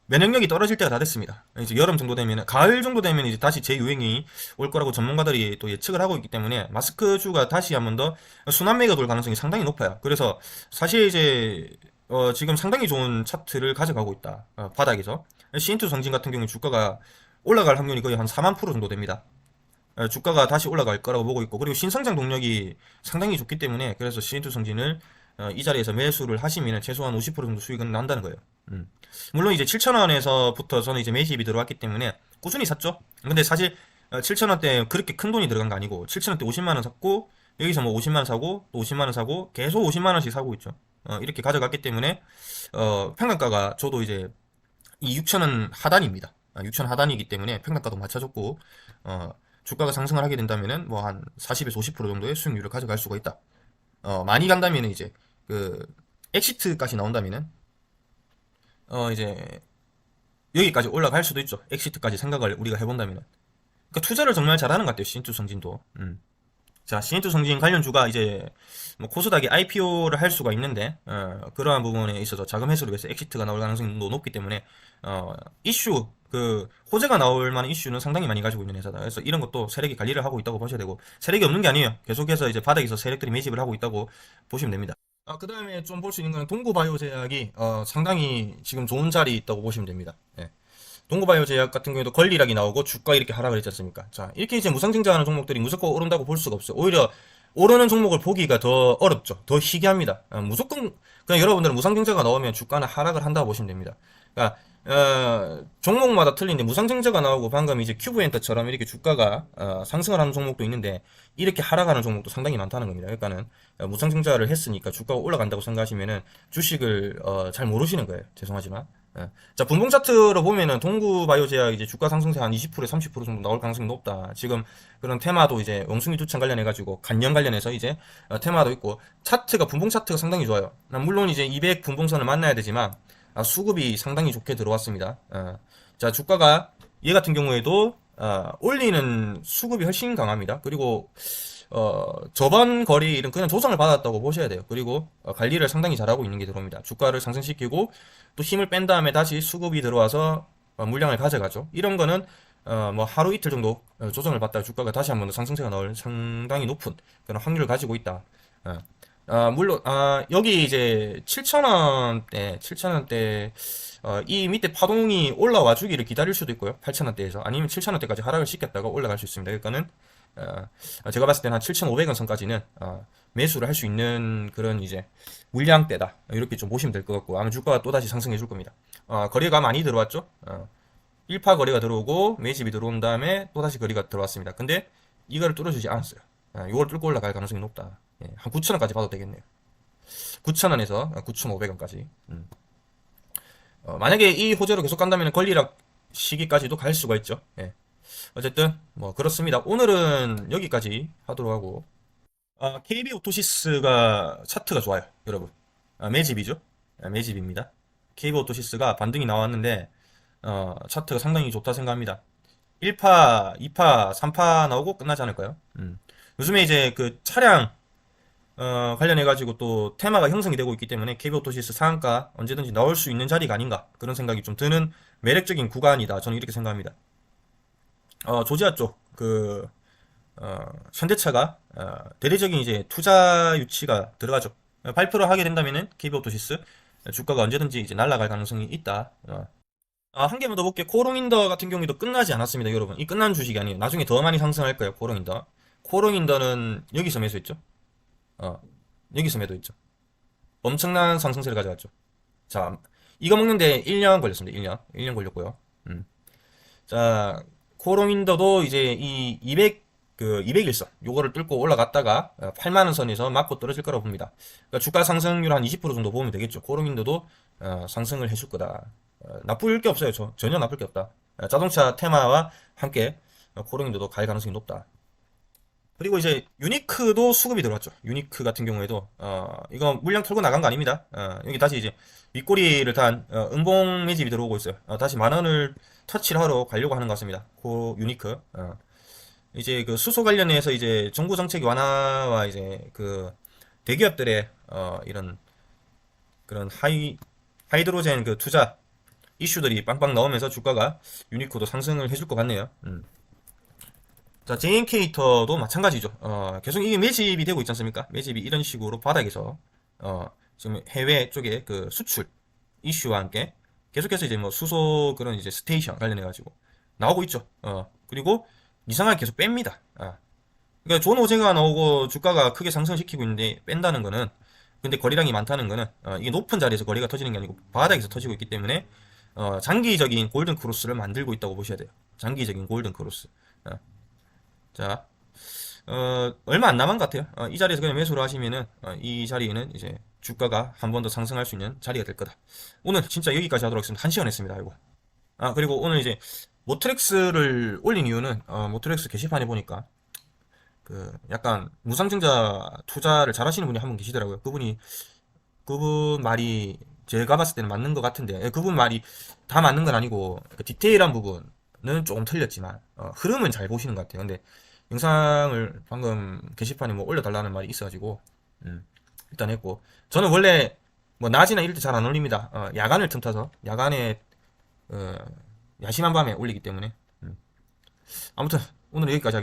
면역력이 떨어질 때가 다 됐습니다. 이제 여름 정도 되면 가을 정도 되면 이제 다시 재유행이 올 거라고 전문가들이 또 예측을 하고 있기 때문에 마스크주가 다시 한 번 더 순환매가 돌 가능성이 상당히 높아요. 그래서 사실 이제 지금 상당히 좋은 차트를 가져가고 있다. 바닥에서 시엔투 성진 같은 경우 주가가 올라갈 확률이 거의 한 4만 프로 정도 됩니다. 주가가 다시 올라갈 거라고 보고 있고 그리고 신성장 동력이 상당히 좋기 때문에 그래서 시엔투 성진을 이 자리에서 매수를 하시면 최소한 50% 정도 수익은 난다는 거예요. 물론 이제 7,000원에서부터 저는 이제 매집이 들어왔기 때문에 꾸준히 샀죠. 근데 사실 7,000원대 그렇게 큰 돈이 들어간 거 아니고 7,000원대 50만 원 샀고 여기서 뭐 50만 원 사고 또 50만 원 사고 계속 50만 원씩 사고 있죠. 이렇게 가져갔기 때문에 평균가가 저도 이제 이 6,000원 하단입니다. 6,000원 하단이기 때문에 평균가도 맞춰줬고 주가가 상승을 하게 된다면은 뭐 한 40에서 50% 정도의 수익률을 가져갈 수가 있다. 많이 간다면은 이제 그 엑시트까지 나온다면은 이제 여기까지 올라갈 수도 있죠. 엑시트까지 생각을 우리가 해본다면은. 그러니까 투자를 정말 잘하는 것 같아요. 신투 성진도. 자, 신투 성진 관련주가 이제 뭐 코스닥이 IPO를 할 수가 있는데 그러한 부분에 있어서 자금 회수를 위해서 엑시트가 나올 가능성이 높기 때문에 이슈 그 호재가 나올 만한 이슈는 상당히 많이 가지고 있는 회사다. 그래서 이런 것도 세력이 관리를 하고 있다고 보셔야 되고 세력이 없는 게 아니에요. 계속해서 이제 바닥에서 세력들이 매집을 하고 있다고 보시면 됩니다. 그 다음에 좀 볼 수 있는 건 동구바이오제약이 상당히 지금 좋은 자리에 있다고 보시면 됩니다. 예. 동구바이오제약 같은 경우에도 권리락이 나오고 주가 이렇게 하락을 했지 않습니까? 자, 이렇게 이제 무상증자하는 종목들이 무조건 오른다고 볼 수가 없어요. 오히려 오르는 종목을 보기가 더 어렵죠. 더 희귀합니다. 무조건 그냥 여러분들은 무상증자가 나오면 주가는 하락을 한다고 보시면 됩니다. 그러니까 종목마다 틀린데 무상증자가 나오고 방금 이제 큐브엔터처럼 이렇게 주가가 상승을 하는 종목도 있는데 이렇게 하락하는 종목도 상당히 많다는 겁니다. 그러니까는 무상증자를 했으니까 주가가 올라간다고 생각하시면은 주식을 잘 모르시는 거예요. 죄송하지만. 자, 분봉 차트로 보면은 동구바이오제약 이제 주가 상승세 한 20%, 30% 정도 나올 가능성이 높다. 지금 그런 테마도 이제 원숭이 두창 관련해가지고 간년 관련해서 이제 테마도 있고 차트가 분봉 차트가 상당히 좋아요. 물론 이제 200 분봉선을 만나야 되지만 수급이 상당히 좋게 들어왔습니다. 자, 주가가 얘 같은 경우에도 올리는 수급이 훨씬 강합니다. 그리고 저번 거래일은 그냥 조정을 받았다고 보셔야 돼요. 그리고 관리를 상당히 잘하고 있는 게 들어옵니다. 주가를 상승시키고 또 힘을 뺀 다음에 다시 수급이 들어와서 물량을 가져가죠. 이런 거는 뭐 하루 이틀 정도 조정을 받다가 주가가 다시 한 번 더 상승세가 나올 상당히 높은 그런 확률을 가지고 있다. 물론 여기 이제 7,000원대 이 밑에 파동이 올라와 주기를 기다릴 수도 있고요. 8,000원대에서 아니면 7,000원대까지 하락을 시켰다가 올라갈 수 있습니다. 그러니까는 제가 봤을 때는 한 7,500원 선까지는 매수를 할 수 있는 그런 이제 물량대다. 이렇게 좀 보시면 될 것 같고 아마 주가가 또다시 상승해 줄 겁니다. 거래가 많이 들어왔죠. 1파 거래가 들어오고 매집이 들어온 다음에 또다시 거래가 들어왔습니다. 근데 이거를 뚫어주지 않았어요. 이걸 뚫고 올라갈 가능성이 높다. 예, 한 9,000원까지 봐도 되겠네요. 9,000원에서 9,500원까지. 만약에 이 호재로 계속 간다면 권리락 시기까지도 갈 수가 있죠. 예. 어쨌든 뭐 그렇습니다. 오늘은 여기까지 하도록 하고 KB 오토시스가 차트가 좋아요, 여러분. 매집이죠. 매집입니다. KB 오토시스가 반등이 나왔는데 차트가 상당히 좋다 생각합니다. 1파, 2파, 3파 나오고 끝나지 않을까요? 요즘에 이제 그 차량 관련해가지고 또 테마가 형성이 되고 있기 때문에 KB 오토시스 상한가 언제든지 나올 수 있는 자리가 아닌가 그런 생각이 좀 드는 매력적인 구간이다. 저는 이렇게 생각합니다. 조지아 쪽, 현대차가, 대대적인 이제 투자 유치가 들어가죠. 발표를 하게 된다면은, KB오토시스, 주가가 언제든지 이제 날아갈 가능성이 있다. 한 개만 더 볼게요. 코롱인더 같은 경우에도 끝나지 않았습니다, 여러분. 이 끝난 주식이 아니에요. 나중에 더 많이 상승할 거예요, 코롱인더. 코롱인더는 여기서 매수했죠. 여기서 매도했죠. 엄청난 상승세를 가져갔죠. 자, 이거 먹는데 1년 걸렸습니다, 1년. 1년 걸렸고요. 자, 코롱인더도 이제 이 200일선 요거를 뚫고 올라갔다가 8만원 선에서 맞고 떨어질 거라고 봅니다. 그러니까 주가 상승률 한 20% 정도 보면 되겠죠. 코롱인더도 상승을 해줄 거다. 나쁠 게 없어요. 전혀 나쁠 게 없다. 자동차 테마와 함께 코롱인더도 갈 가능성이 높다. 그리고 이제 유니크도 수급이 들어왔죠. 유니크 같은 경우에도 이거 물량 털고 나간 거 아닙니다. 여기 다시 이제 윗꼬리를 단 음봉 매집이 들어오고 있어요. 다시 만 원을 터치를 하러 가려고 하는 것 같습니다. 그 유니크. 이제 그 수소 관련해서 이제 정부 정책 완화와 이제 그 대기업들의 이런 그런 하이드로젠 그 투자 이슈들이 빵빵 나오면서 주가가 유니크도 상승을 해줄 것 같네요. 자, JNK터도 마찬가지죠. 계속 이게 매집이 되고 있지 않습니까? 매집이 이런 식으로 바닥에서 지금 해외 쪽에 그 수출 이슈와 함께 계속해서 이제 뭐 수소 그런 이제 스테이션 관련해 가지고 나오고 있죠. 그리고 이상하게 계속 뺍니다. 그러니까 좋은 호재가 나오고 주가가 크게 상승시키고 있는데 뺀다는 거는 근데 거리량이 많다는 거는 이게 높은 자리에서 거리가 터지는 게 아니고 바닥에서 터지고 있기 때문에 장기적인 골든 크로스를 만들고 있다고 보셔야 돼요. 장기적인 골든 크로스. 어, 자, 얼마 안 남은 것 같아요. 이 자리에서 그냥 매수를 하시면은 이 자리에는 이제 주가가 한 번 더 상승할 수 있는 자리가 될 거다. 오늘 진짜 여기까지 하도록 하겠습니다. 1시간 했습니다. 아이고. 그리고 오늘 이제 모트렉스를 올린 이유는 모트렉스 게시판에 보니까 그 약간 무상증자 투자를 잘하시는 분이 한 분 계시더라고요. 그분 말이 제가 봤을 때는 맞는 것 같은데 그분 말이 다 맞는 건 아니고 그 디테일한 부분은 조금 틀렸지만 흐름은 잘 보시는 것 같아요. 근데 영상을 방금 게시판에 뭐 올려달라는 말이 있어가지고 일단 했고 저는 원래 뭐 낮이나 이럴 때 잘 안 올립니다. 야간을 틈타서 야간에 어, 야심한 밤에 올리기 때문에 아무튼 오늘 여기까지 하겠습니다.